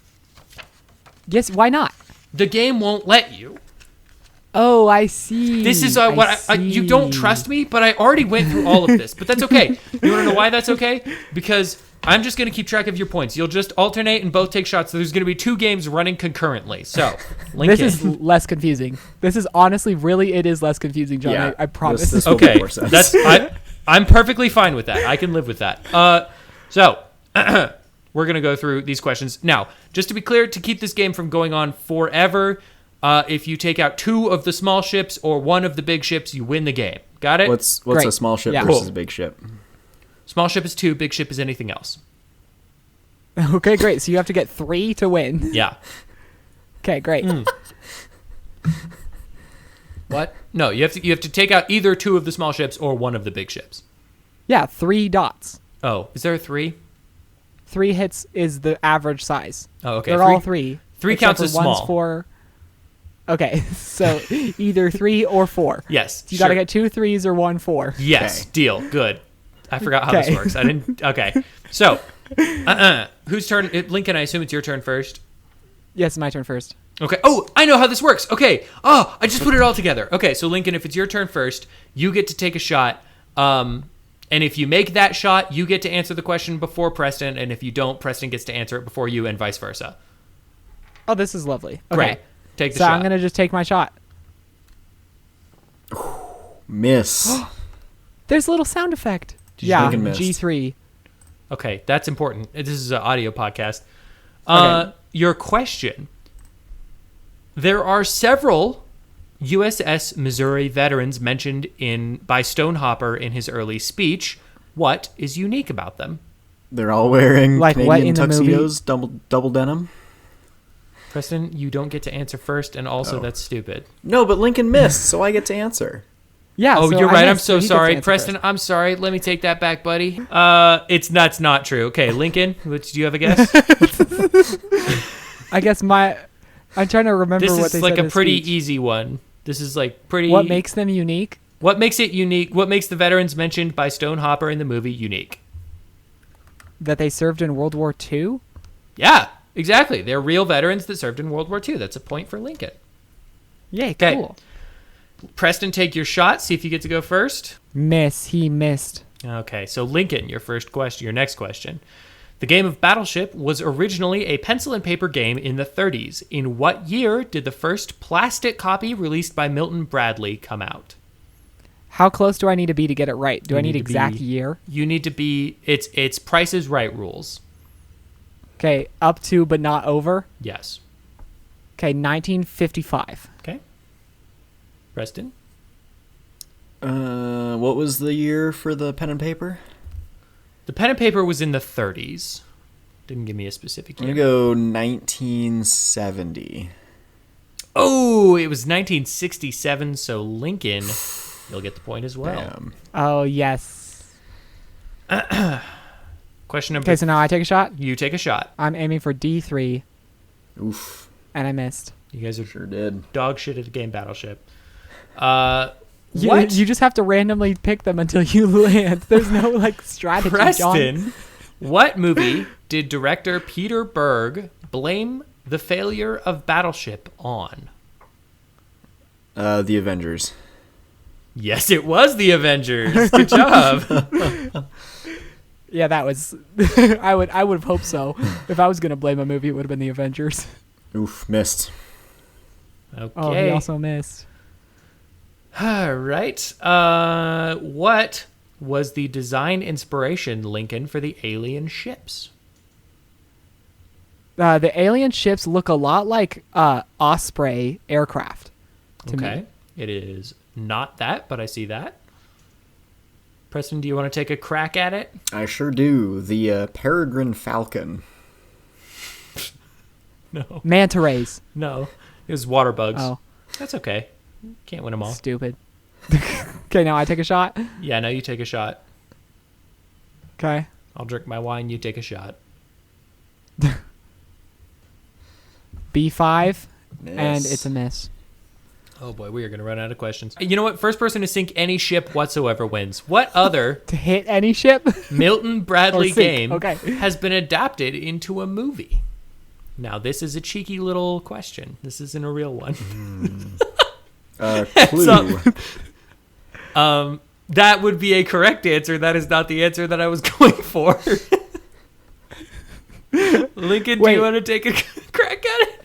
Yes, why not? The game won't let you. Oh, I see. This is you don't trust me, but I already went through all of this. But that's okay. You want to know why that's okay? Because I'm just going to keep track of your points. You'll just alternate and both take shots. So there's going to be 2 games running concurrently. So, Lincoln. This is less confusing. This is honestly, it is less confusing, John. Yeah, I promise. This okay, I'm perfectly fine with that. I can live with that. So we're going to go through these questions. Now, just to be clear, to keep this game from going on forever, if you take out 2 of the small ships or 1 of the big ships, you win the game. Got it? What's a small ship versus a big ship? Small ship is 2, big ship is anything else. Okay, great. So you have to get 3 to win. Yeah. Okay, great. What? No, you have to take out either 2 of the small ships or 1 of the big ships. Yeah, 3 dots. Oh, is there a 3? 3 hits is the average size. Oh, okay. They're all 3. 3 counts as small. One's 4. Okay, so either 3 or 4. Yes. So you got to get 2 3s or 1 4. Yes, okay. Deal. Good. I forgot how this works. I didn't. Okay. So, whose turn? Lincoln, I assume it's your turn first. Yes, my turn first. Okay. Oh, I know how this works. Okay. Oh, I just put it all together. Okay, so Lincoln, if it's your turn first, you get to take a shot. And if you make that shot, you get to answer the question before Preston. And if you don't, Preston gets to answer it before you, and vice versa. Oh, this is lovely. Okay. Great. Take the so shot. I'm gonna just take my shot. Miss. There's a little sound effect. Yeah, G3. Okay, that's important. This is an audio podcast. Okay. Your question. There are several USS Missouri veterans mentioned by Stonehopper in his early speech. What is unique about them? They're all wearing like Canadian tuxedos, double denim. Preston, you don't get to answer first, and also that's stupid. No, but Lincoln missed, so I get to answer. Yeah. Oh, so you're right. I'm missed, so sorry, Preston. First. I'm sorry. Let me take that back, buddy. That's not true. Okay, Lincoln, do you have a guess? I guess I'm trying to remember what they said. This is like a pretty speech. easy one. This is like pretty. What makes them unique? What makes it unique? What makes the veterans mentioned by Stonehopper in the movie unique? That they served in World War II? Yeah, exactly. They're real veterans that served in World War II. That's a point for Lincoln. Yay, Okay. cool. Preston, take your shot. See if you get to go first. He missed. Okay, so Lincoln, your next question. The game of Battleship was originally a pencil and paper game in the 30s. In what year did the first plastic copy released by Milton Bradley come out? How close do I need to be to get it right? Do I need exact year? You need to be, it's Price is Right rules. Okay, up to but not over? Yes. Okay, 1955. Okay. Preston? What was the year for the pen and paper? The pen and paper was in the 30s. Didn't give me a specific year. I'm going to go 1970. Oh, it was 1967, so Lincoln, you'll get the point as well. Damn. Oh, yes. Question number... Okay, so now I take a shot? You take a shot. I'm aiming for D3. Oof. And I missed. You guys are Sure did. dog shit at a game Battleship. You just have to randomly pick them until you land. There's no strategy. Preston, John. what movie did director Peter Berg blame the failure of Battleship on? The Avengers. Yes, it was The Avengers. Good job. Yeah, that was. I would have hoped so. If I was gonna blame a movie, it would have been The Avengers. Oof, missed. Okay. Oh, he also missed. All right. What was the design inspiration, Lincoln, for the alien ships? The alien ships look a lot like Osprey aircraft. To me. It is not that, but I see that. Preston, do you want to take a crack at it? I sure do. The Peregrine Falcon. No. Manta rays. No. It was water bugs. Oh, That's okay. Can't win them all. stupid. Okay, now I take a shot. Yeah, now you take a shot. Okay. I'll drink my wine, you take a shot. B5, Miss. and it's a miss. Oh boy, we are going to run out of questions. You know what? First person to sink any ship whatsoever wins. What other To hit any ship? Milton Bradley Or sink, game okay. has been adapted into a movie? Now, this is a cheeky little question. This isn't a real one. Clue. That would be a correct answer. That is not the answer that I was going for. Lincoln, do Wait. you want to take a crack at it?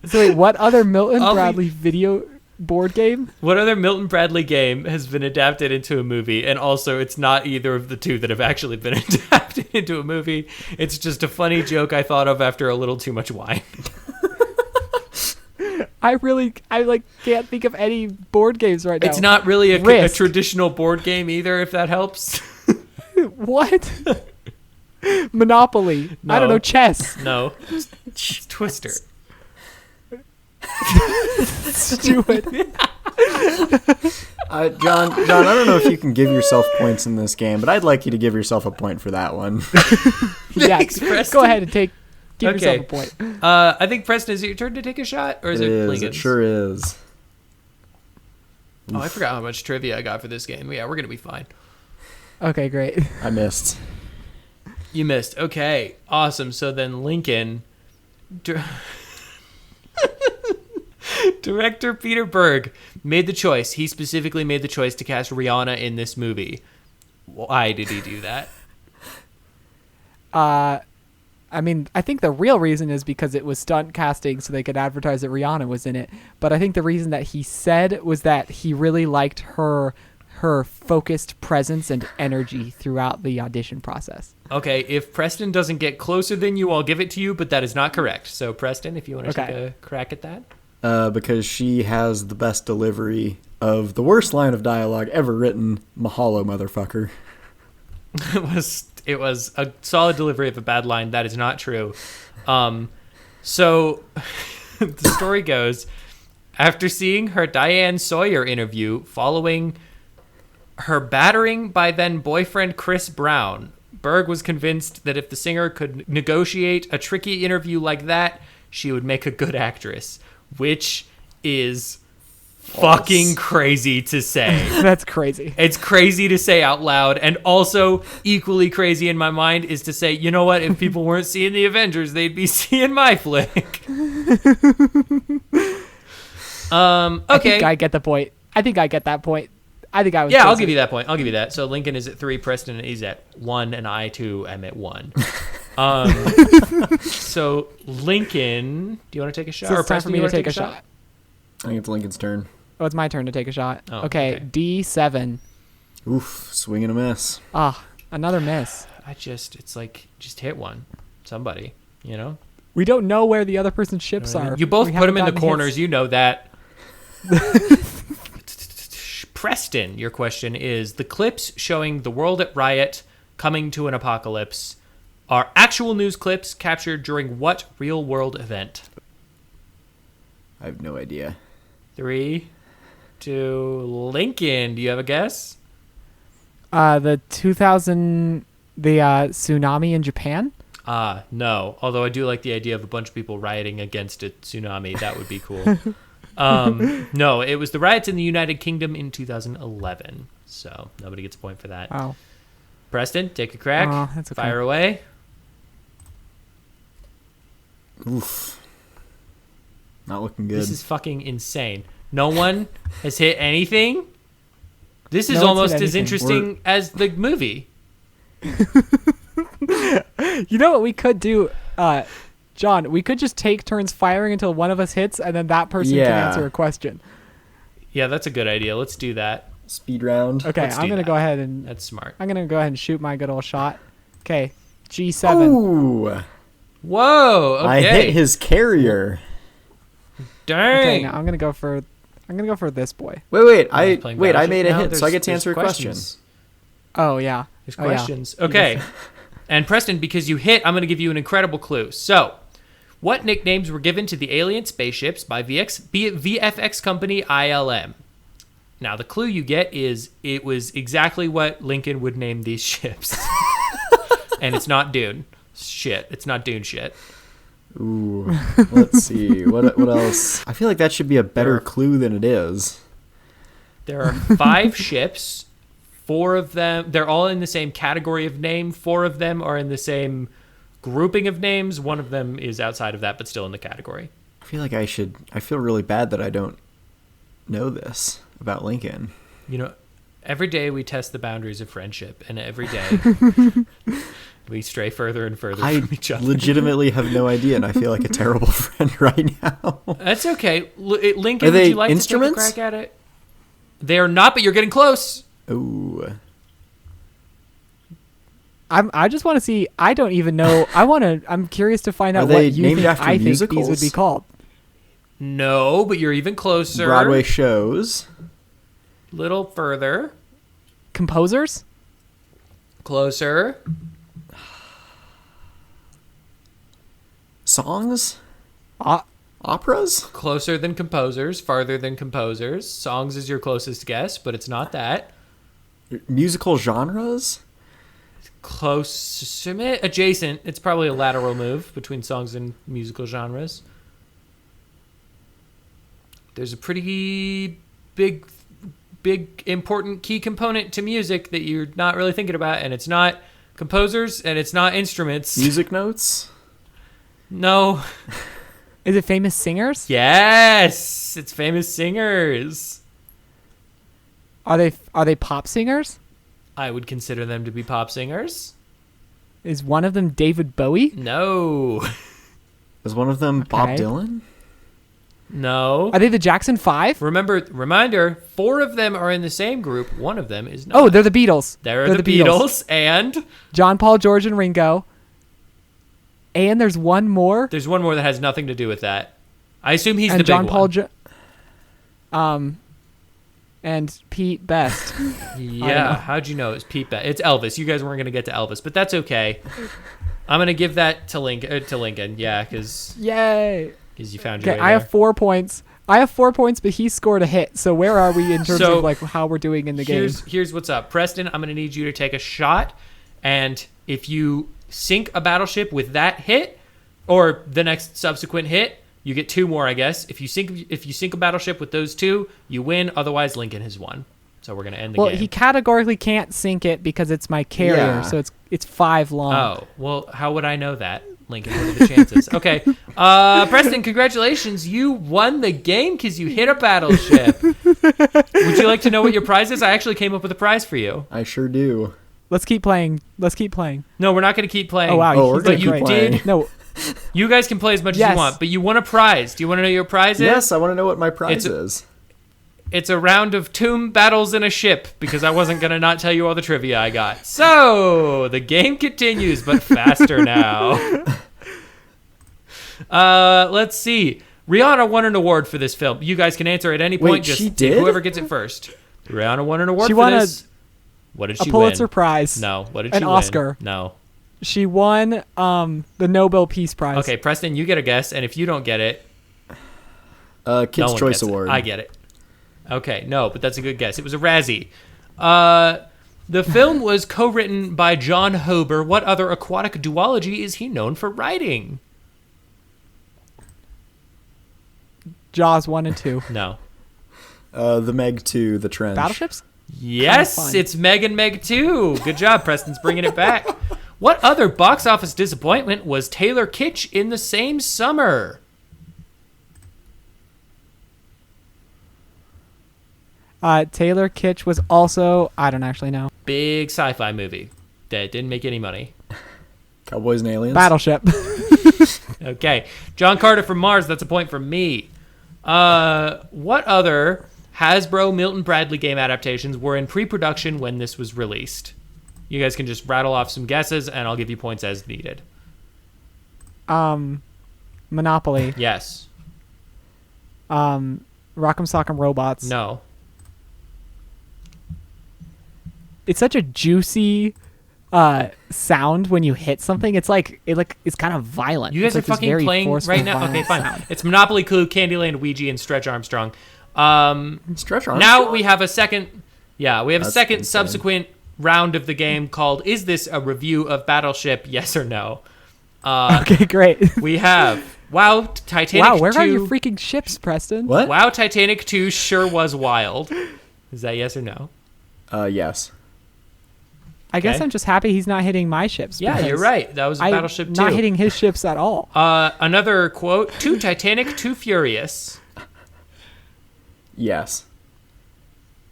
So wait, what other Milton I'll be- Bradley video board game? What other Milton Bradley game has been adapted into a movie? And also, it's not either of the two that have actually been adapted into a movie. It's just a funny joke I thought of after a little too much wine. I can't think of any board games right now. It's not really a Risk. traditional board game either, if that helps. What? Monopoly. I don't No. know, chess. No. It's Twister. Let's do it. John, I don't know if you can give yourself points in this game, but I'd like you to give yourself a point for that one. Yeah, Thanks, go ahead and give yourself a point. I think, Preston, is it your turn to take a shot? Or is it Lincoln's? It sure is. Oh, I forgot how much trivia I got for this game. Yeah, we're going to be fine. Okay, great. I missed. You missed. Okay, awesome. So then Lincoln... Director Peter Berg made the choice. He specifically made the choice to cast Rihanna in this movie. Why did he do that? I mean, I think the real reason is because it was stunt casting so they could advertise that Rihanna was in it. But I think the reason that he said was that he really liked her focused presence and energy throughout the audition process. Okay, if Preston doesn't get closer than you, I'll give it to you, but that is not correct. So, Preston, if you want to take a crack at that. Because she has the best delivery of the worst line of dialogue ever written, "Mahalo, motherfucker." It was a solid delivery of a bad line. That is not true. So the story goes, after seeing her Diane Sawyer interview following her battering by then boyfriend Chris Brown, Berg was convinced that if the singer could negotiate a tricky interview like that, she would make a good actress, which is fucking crazy to say. That's crazy. It's crazy to say out loud, and also equally crazy in my mind is to say, you know what, if people weren't seeing the Avengers, they'd be seeing my flick. Okay. I think I get the point. I think I get that point. I think I was. Yeah, crazy. I'll give you that point. I'll give you that. So Lincoln is at 3, Preston is at 1, and I too am at 1. So Lincoln, do you want to take a shot? So or it's time Preston, for me you to wanna take a shot. I think it's Lincoln's turn. Oh, it's my turn to take a shot. Oh, okay, okay. D7. Oof, swing and a miss. Another miss. It's like, just hit one. Somebody, you know? We don't know where the other person's ships are. You both We put them in the haven't corners. hits. You know that. Preston, your question is, the clips showing the world at riot coming to an apocalypse are actual news clips captured during what real-world event? I have no idea. 3, 2, Lincoln. Do you have a guess? The tsunami in Japan? No. Although I do like the idea of a bunch of people rioting against a tsunami. That would be cool. No, it was the riots in the United Kingdom in 2011. So nobody gets a point for that. Oh. Preston, take a crack. That's okay. Fire away. Oof. Not looking good. This is fucking insane. No one has hit anything. This is No one's almost hit as anything. interesting as the movie. You know what we could do, John? We could just take turns firing until one of us hits, and then that person can answer a question. Yeah, that's a good idea. Let's do that. Speed round. Okay, Let's I'm do gonna that. go ahead and That's smart. I'm gonna go ahead and shoot my good old shot. Okay, G7. Ooh. Whoa. Okay. I hit his carrier. Dang. Okay, now I'm gonna go for this boy. Wait, I Playing made a Battleship? No, hit, so I get to there's answer a question. questions. Oh yeah. There's Oh, yeah. questions. Okay. And Preston, because you hit, I'm going to give you an incredible clue. So, what nicknames were given to the alien spaceships by VFX company ILM? Now, the clue you get is it was exactly what Lincoln would name these ships. And it's not Dune shit. It's not Dune shit. Ooh. Let's see. What else? I feel like that should be a better clue than it is. There are 5 ships. 4 of them, they're all in the same category of name. 4 of them are in the same grouping of names. 1 of them is outside of that, but still in the category. I feel like I feel really bad that I don't know this about Lincoln. You know, every day we test the boundaries of friendship, and every day we stray further and further I from each other. legitimately have no idea, and I feel like a terrible friend right now. That's okay. Lincoln, Are they would you like instruments? to take a crack at it? They are not, but you're getting close. Ooh. I just want to see. I don't even know. I'm curious to find out they what you named think after I think these musicals? would be called. No, but you're even closer. Broadway shows. Little further. Composers? Closer. Songs? Operas? Closer than composers, farther than composers. Songs is your closest guess, but it's not that. Musical genres? Close, adjacent. It's probably a lateral move between songs and musical genres. There's a pretty big, important key component to music that you're not really thinking about, and it's not composers, and it's not instruments. Music notes? No. Is it famous singers? Yes, it's famous singers. Are they pop singers? I would consider them to be pop singers. Is one of them David Bowie? No. Is one of them Bob Dylan? No. Are they the Jackson 5? Reminder, 4 of them are in the same group. One of them is not. Oh, they're the Beatles. They're the Beatles. And? John, Paul, George, and Ringo. And there's one more. There's one more that has nothing to do with that. I assume he's the big John, Paul, one. And Pete Best. Yeah, how'd you know it was Pete Best? It's Elvis. You guys weren't going to get to Elvis, but that's okay. I'm going to give that to Lincoln. Yeah, because... Yay. Because you found your way I have 4 points. But he scored a hit. So where are we in terms of like how we're doing in the game? Here's what's up. Preston, I'm going to need you to take a shot. And if you sink a battleship with that hit, or the next subsequent hit, you get 2 more, I guess. If you sink a battleship with those 2, you win. Otherwise, Lincoln has won. So we're going to end the game. Well, he categorically can't sink it because it's my carrier. So it's 5 long. Oh, well, how would I know that? Lincoln, what are the chances? Okay. Preston, congratulations. You won the game because you hit a battleship. Would you like to know what your prize is? I actually came up with a prize for you. I sure do. Let's keep playing. No, we're not going to keep playing. Oh, wow. We're going to keep playing. No. You guys can play as much as you want, but you won a prize. Do you want to know your prize is? Yes, I want to know what my prize is. It's a round of tomb battles in a ship, because I wasn't going to not tell you all the trivia I got. So, the game continues, but faster now. Let's see. Rihanna won an award for this film. You guys can answer at any point. Wait, she did? Whoever gets it first. Rihanna won an award for this. What did she win? A Pulitzer Prize. No. What did she win? An Oscar. No. She won the Nobel Peace Prize. Okay, Preston, you get a guess, and if you don't get it... Kids' Choice Award. I get it. Okay, no, but that's a good guess. It was a Razzie. The film was co-written by John Hober. What other aquatic duology is he known for writing? Jaws 1 and 2. No. The Meg 2, The Trench. Battleships? Yes, it's Meg and Meg 2. Good job, Preston's bringing it back. What other box office disappointment was Taylor Kitsch in the same summer? Taylor Kitsch was also, I don't actually know. Big sci-fi movie that didn't make any money. Cowboys and Aliens. Battleship. Okay. John Carter from Mars, that's a point for me. What other Hasbro Milton Bradley game adaptations were in pre-production when this was released? You guys can just rattle off some guesses, and I'll give you points as needed. Monopoly. Yes. Rock'em Sock'em Robots. No. It's such a juicy sound when you hit something. It's it's kind of violent. You guys it's are fucking playing right now? Okay, fine. Sound. It's Monopoly, Clue, Candyland, Ouija, and Stretch Armstrong. Stretch Armstrong? Now we have a second... Yeah, we have a second insane. subsequent round of the game called Is This a Review of Battleship? Yes or No? Okay, great. We have... Wow, Titanic 2... Wow, where are your freaking ships, Preston? What? Wow, Titanic 2 sure was wild. Is that yes or no? Yes. I guess I'm just happy he's not hitting my ships. Yeah, you're right. That was a Battleship 2. Not hitting his ships at all. Another quote, Too Titanic, Too Furious. Yes.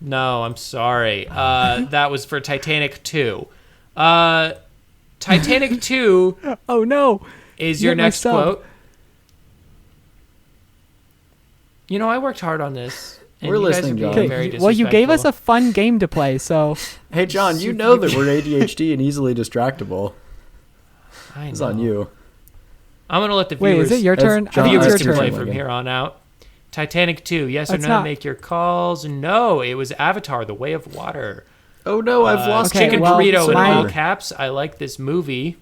No, I'm sorry. That was for Titanic 2. Titanic 2 oh, no. Is your next quote. You know, I worked hard on this. We're listening, John. Well, you gave us a fun game to play, so... Hey, John, you know that we're ADHD and easily distractible. I know. It's on you. I'm going to let the viewers... Wait, is it your turn? John, I think viewers it's your can play turn. from here on out. Titanic 2, yes or That's no, not- make your calls. No, it was Avatar, The Way of Water. Oh, no, I've lost Chicken well, burrito in my- all caps. I like this movie.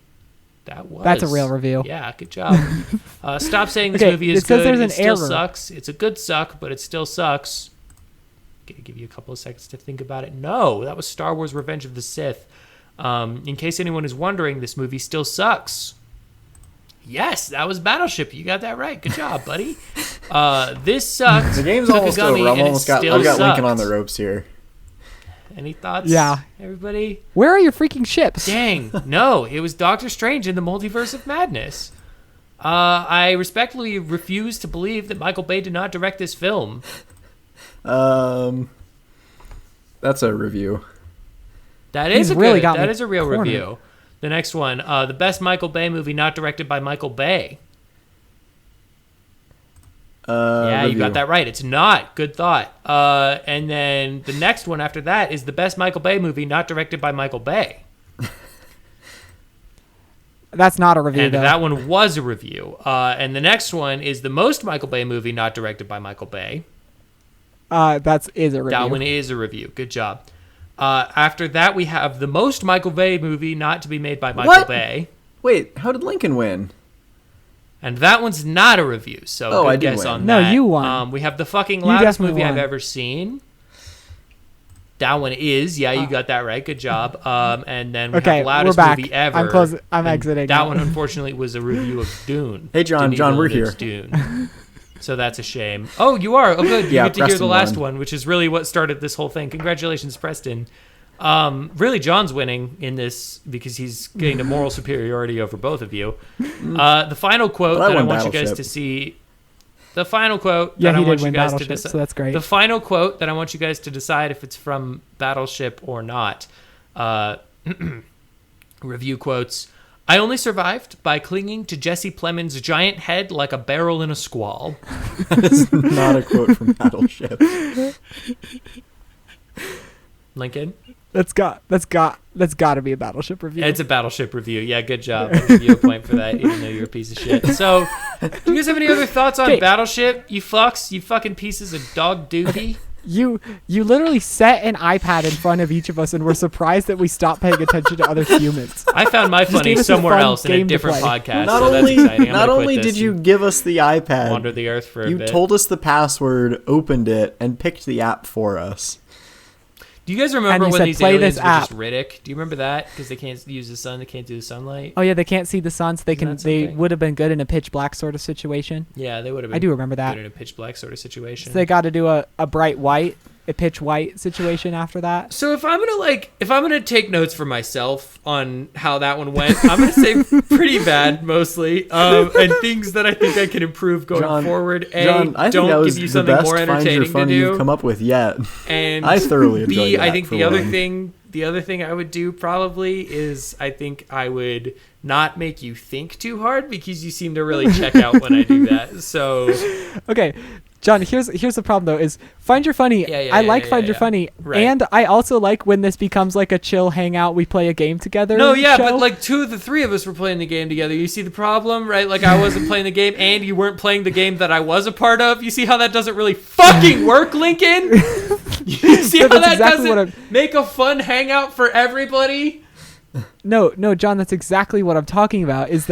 That's a real review. Yeah, good job. Stop saying this movie is good. It still sucks. It's a good suck, but it still sucks. Gonna give you a couple of seconds to think about it. No, that was Star Wars Revenge of the Sith. In case anyone is wondering, this movie still sucks. Yes, that was Battleship. You got that right. Good job, buddy. This sucked. The game's almost over. I've got Lincoln on the ropes here. Any thoughts? Yeah. Everybody? Where are your freaking ships? Dang. No, it was Doctor Strange in the Multiverse of Madness. I respectfully refuse to believe that Michael Bay did not direct this film. That's a review. That is a real review. The next one, the best Michael Bay movie not directed by Michael Bay. Yeah, review. You got that right. It's not. Good thought. And then the next one after that is the best Michael Bay movie not directed by Michael Bay. That's not a review, and though. That one was a review. And the next one is the most Michael Bay movie not directed by Michael Bay. That is a review. That one is a review. Good job. After that, we have the most Michael Bay movie not to be made by Michael Bay. Wait, how did Lincoln win? And that one's not a review, so good guess on that. No, you won. We have the fucking loudest movie I've ever seen. That one is, you got that right. Good job. And then we have the loudest movie ever. I'm exiting. That one, unfortunately, was a review of Dune. Hey, John, we're here. Dune. So that's a shame. Oh, you are? Oh, good. You get to hear the last one, which is really what started this whole thing. Congratulations, Preston. Really, John's winning in this because he's getting the moral superiority over both of you. The final quote that I want you guys to see. The final quote that I want you guys to decide. So that's great. The final quote that I want you guys to decide if it's from Battleship or not. Review quotes. I only survived by clinging to Jesse Plemons' giant head like a barrel in a squall. That is not a quote from Battleship. Lincoln? That's got to be a Battleship review. It's a Battleship review. Yeah, good job. I'll give you a point for that, even though you're a piece of shit. So, do you guys have any other thoughts on Battleship? You fucks? You fucking pieces of dog dookie? You literally set an iPad in front of each of us and were surprised that we stopped paying attention to other humans. I found my funny somewhere else in a different podcast. That's exciting. Not only did you give us the iPad, wander the earth for a bit. You told us the password, opened it, and picked the app for us. Do you guys remember when these aliens were just Riddick? Do you remember that? Because they can't use the sun, they can't do the sunlight. Oh yeah, they can't see the sun, so they would have been good in a pitch black sort of situation. Yeah, they would have been. I do remember that. Good in a pitch black sort of situation. So they got to do a bright white, a pitch white situation after that. So if I'm gonna take notes for myself on how that one went, I'm gonna say pretty bad mostly, and things that I think I can improve going forward. John, I think that was give you something the best more entertaining to do. You've come up with yet, and I thoroughly enjoyed that. I think the other thing I would do probably is I think I would not make you think too hard because you seem to really check out when I do that. So okay. John, here's the problem though: is Find Your Funny. I like Find Your Funny, right. And I also like when this becomes like a chill hangout. We play a game together. No, but like 2 of the 3 of us were playing the game together. You see the problem, right? Like I wasn't playing the game, and you weren't playing the game that I was a part of. You see how that doesn't really fucking work, Lincoln? You see how that doesn't make a fun hangout for everybody? No, John, that's exactly what I'm talking about. Is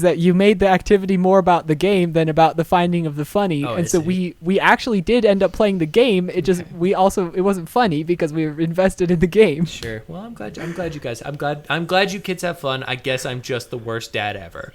that you made the activity more about the game than about the finding of the funny. And so we actually did end up playing the game. It just it wasn't funny because we were invested in the game. Sure. Well, I'm glad you guys. I'm glad you kids have fun. I guess I'm just the worst dad ever.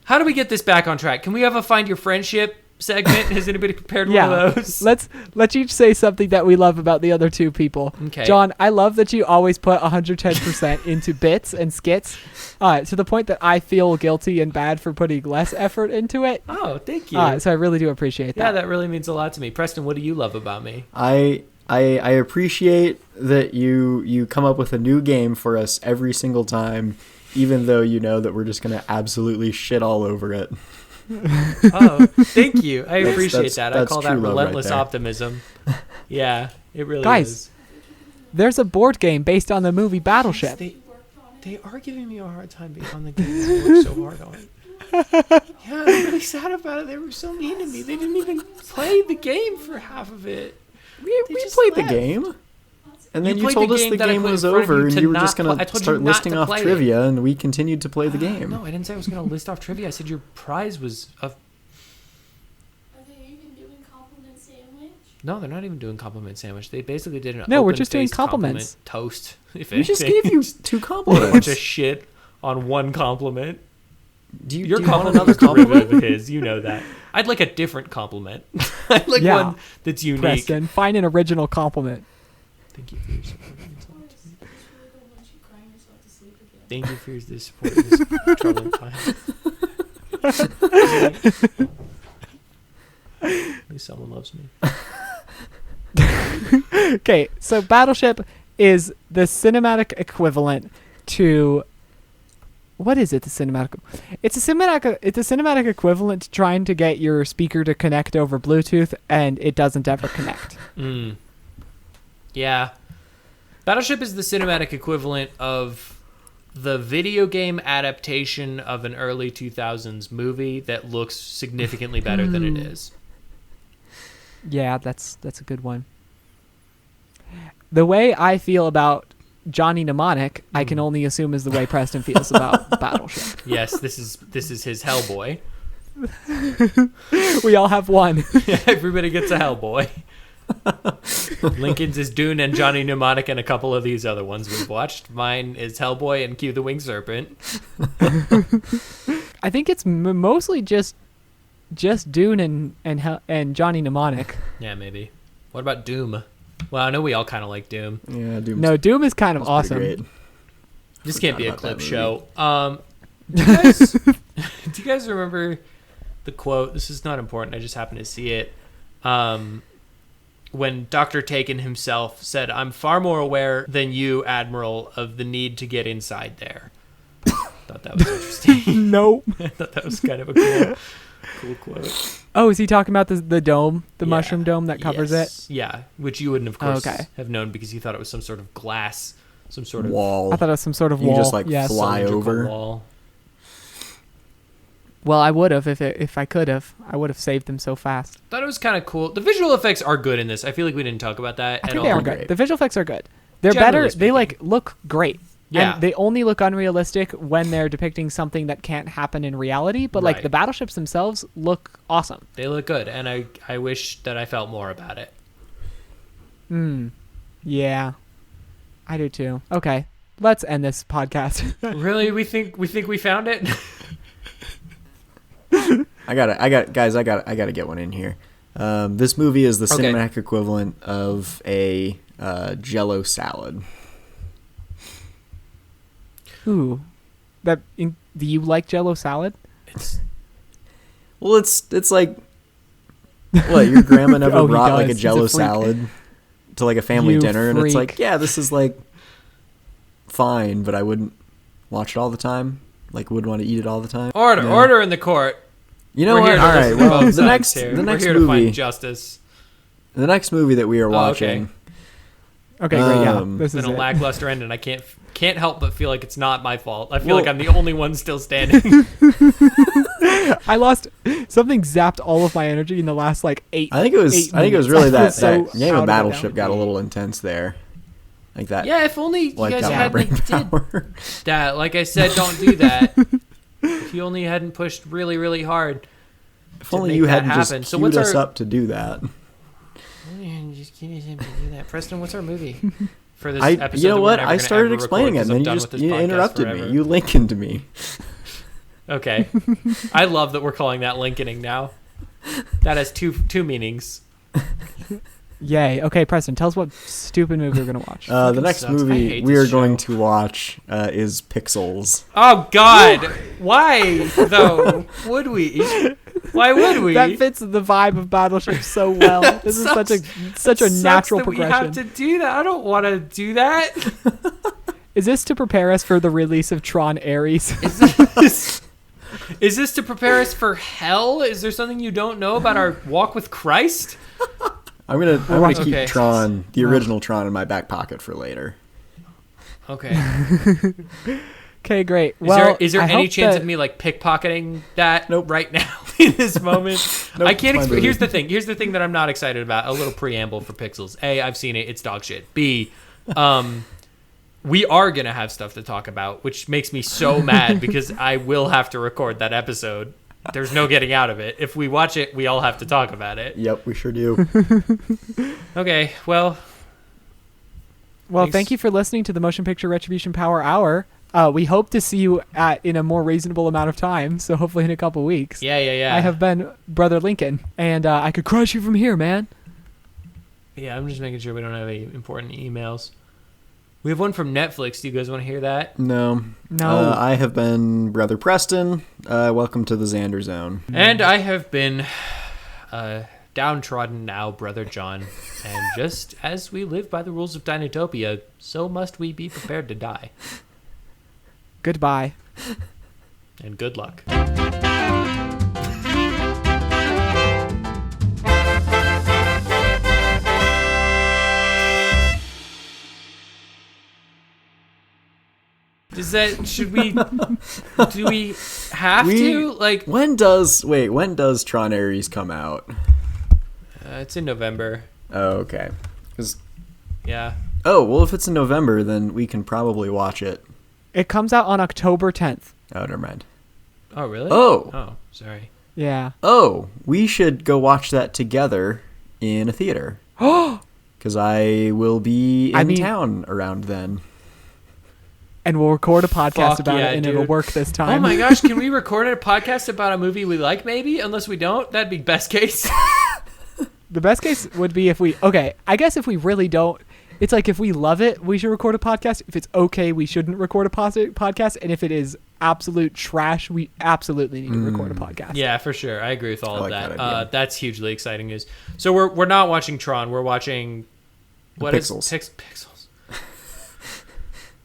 How do we get this back on track? Can we have a Find Your Friendship segment? Has anybody prepared one of those? Let's each say something that we love about the other 2 people. Okay. John, I love that you always put 110% into bits and skits, to the point that I feel guilty and bad for putting less effort into it. Oh, thank you. So I really do appreciate that. Yeah, that really means a lot to me. Preston, what do you love about me? I appreciate that you come up with a new game for us every single time, even though you know that we're just going to absolutely shit all over it. Oh, thank you. I appreciate that. I call that relentless optimism. Yeah, it really is. Guys, there's a board game based on the movie Battleship. They are giving me a hard time based on the game I worked so hard on. Yeah, I'm really sad about it. They were so mean to me. They didn't even play the game for half of it. We played the game. And then you told us the game was over, and you were just going to start listing off trivia, and we continued to play the game. No, I didn't say I was going to list off trivia. I said your prize was a... Are they even doing compliment sandwich? No, they're not even doing compliment sandwich. They basically did an No, we're just doing compliments. Toast. If we just gave you 2 compliments. A bunch of shit on one compliment. Your compliment was derivative of his. You know that. I'd like a different compliment. I'd like one that's unique. Preston, find an original compliment. Thank you for your support. Thank you for your support in this troubling time. At least someone loves me. Okay, so Battleship is the cinematic equivalent to... What is it? It's a cinematic equivalent to trying to get your speaker to connect over Bluetooth, and it doesn't ever connect. Yeah. Battleship is the cinematic equivalent of the video game adaptation of an early 2000s movie that looks significantly better than it is. Yeah, that's a good one. The way I feel about Johnny Mnemonic, I can only assume is the way Preston feels about Battleship. Yes, this is his Hellboy. We all have one. Yeah, everybody gets a Hellboy. Lincoln's is Dune and Johnny Mnemonic and a couple of these other ones we've watched. Mine is Hellboy and Q the Winged Serpent. I think it's mostly just Dune and Johnny Mnemonic. Yeah, maybe. What about Doom? Well, I know we all kind of like Doom. Yeah, Doom. No, Doom is kind of awesome. Great. This can't be a clip show. Do you guys remember the quote? This is not important. I just happened to see it. When Dr. Taken himself said, "I'm far more aware than you, Admiral, of the need to get inside there." Thought that was interesting. No. I thought that was kind of a cool quote. Oh, is he talking about the dome, the mushroom dome that covers it? Yeah, which you wouldn't, of course, have known because you thought it was some sort of glass, some sort of wall. I thought it was some sort of you wall. You just fly over. Wall. Well, I would have if I could have. I would have saved them so fast. Thought it was kind of cool. The visual effects are good in this. I feel like we didn't talk about that I at think all. they are good. The visual effects are good. They're better. They look great. Yeah. And they only look unrealistic when they're depicting something that can't happen in reality. But the battleships themselves look awesome. They look good, and I wish that I felt more about it. Yeah, I do too. Okay, let's end this podcast. Really, we think we found it. I gotta get one in here. This movie is the cinematic equivalent of a Jell-O salad. Ooh, do you like Jell-O salad? It's like, what, your grandma never brought like a Jell-O salad to like a family dinner, and it's like, yeah, this is like fine, but I wouldn't watch it all the time. Like, wouldn't want to eat it all the time. Order in the court. You know what? All right. Well, the next we're movie here to find justice. The next movie that we are watching. Okay, great. Yeah, this is a lackluster end, and I can't help but feel like it's not my fault. I feel like I'm the only one still standing. I lost something. Zapped all of my energy in the last 8. I think it was really that game of Battleship got a little intense there. Like that. Yeah, if only you guys hadn't did that. Like I said, don't do that. If you only hadn't pushed really, really hard. If only you hadn't just queued us up to do that. Preston, what's our movie for this episode? You know what? I started explaining it, and then you interrupted me. You Lincolned me. Okay. I love that we're calling that Lincolning now. That has two meanings. Yay. Okay, Preston, tell us what stupid movie we're going to watch. The next movie we are going to watch is Pixels. Oh, God. Why, though? Would we? Why would we? That fits the vibe of Battleship so well. This is such a natural progression. We have to do that. I don't want to do that. Is this to prepare us for the release of Tron Ares? Is this to prepare us for hell? Is there something you don't know about our walk with Christ? I'm gonna keep Tron, the original Tron, in my back pocket for later. Okay. Okay, great. Is there any chance of me pickpocketing that right now in this moment? Nope, I can't. Here's the thing. Here's the thing that I'm not excited about. A little preamble for Pixels. A, I've seen it. It's dog shit. B, We are going to have stuff to talk about, which makes me so mad because I will have to record that episode. There's no getting out of it. If we watch it, we all have to talk about it. Yep, we sure do. Okay, well, thank you for listening to the Motion Picture Retribution Power Hour. We hope to see you in a more reasonable amount of time, so hopefully in a couple weeks. Yeah. I have been Brother Lincoln, and I could crush you from here, man. Yeah, I'm just making sure we don't have any important emails. We have one from Netflix. Do you guys want to hear that? No. I have been Brother Preston. Welcome to the Xander Zone. And I have been downtrodden now, Brother John. And just as we live by the rules of Dinotopia, so must we be prepared to die. Goodbye. And good luck. Do we have to? Like, when does Tron Ares come out? It's in November. Oh, okay. Yeah. Oh, well, if it's in November, then we can probably watch it. It comes out on October 10th. Oh, never mind. Oh, really? Oh, sorry. Yeah. Oh, we should go watch that together in a theater. Because I will be in town around then. And we'll record a podcast about it, and dude. It'll work this time. Oh my gosh, can we record a podcast about a movie we like, maybe? Unless we don't, that'd be best case. The best case would be I guess if we really don't, it's like if we love it, we should record a podcast. If it's okay, we shouldn't record a podcast. And if it is absolute trash, we absolutely need to record a podcast. Yeah, for sure. I agree with all of that. That that's hugely exciting news. So we're not watching Tron. We're watching... Pixels. Pixels.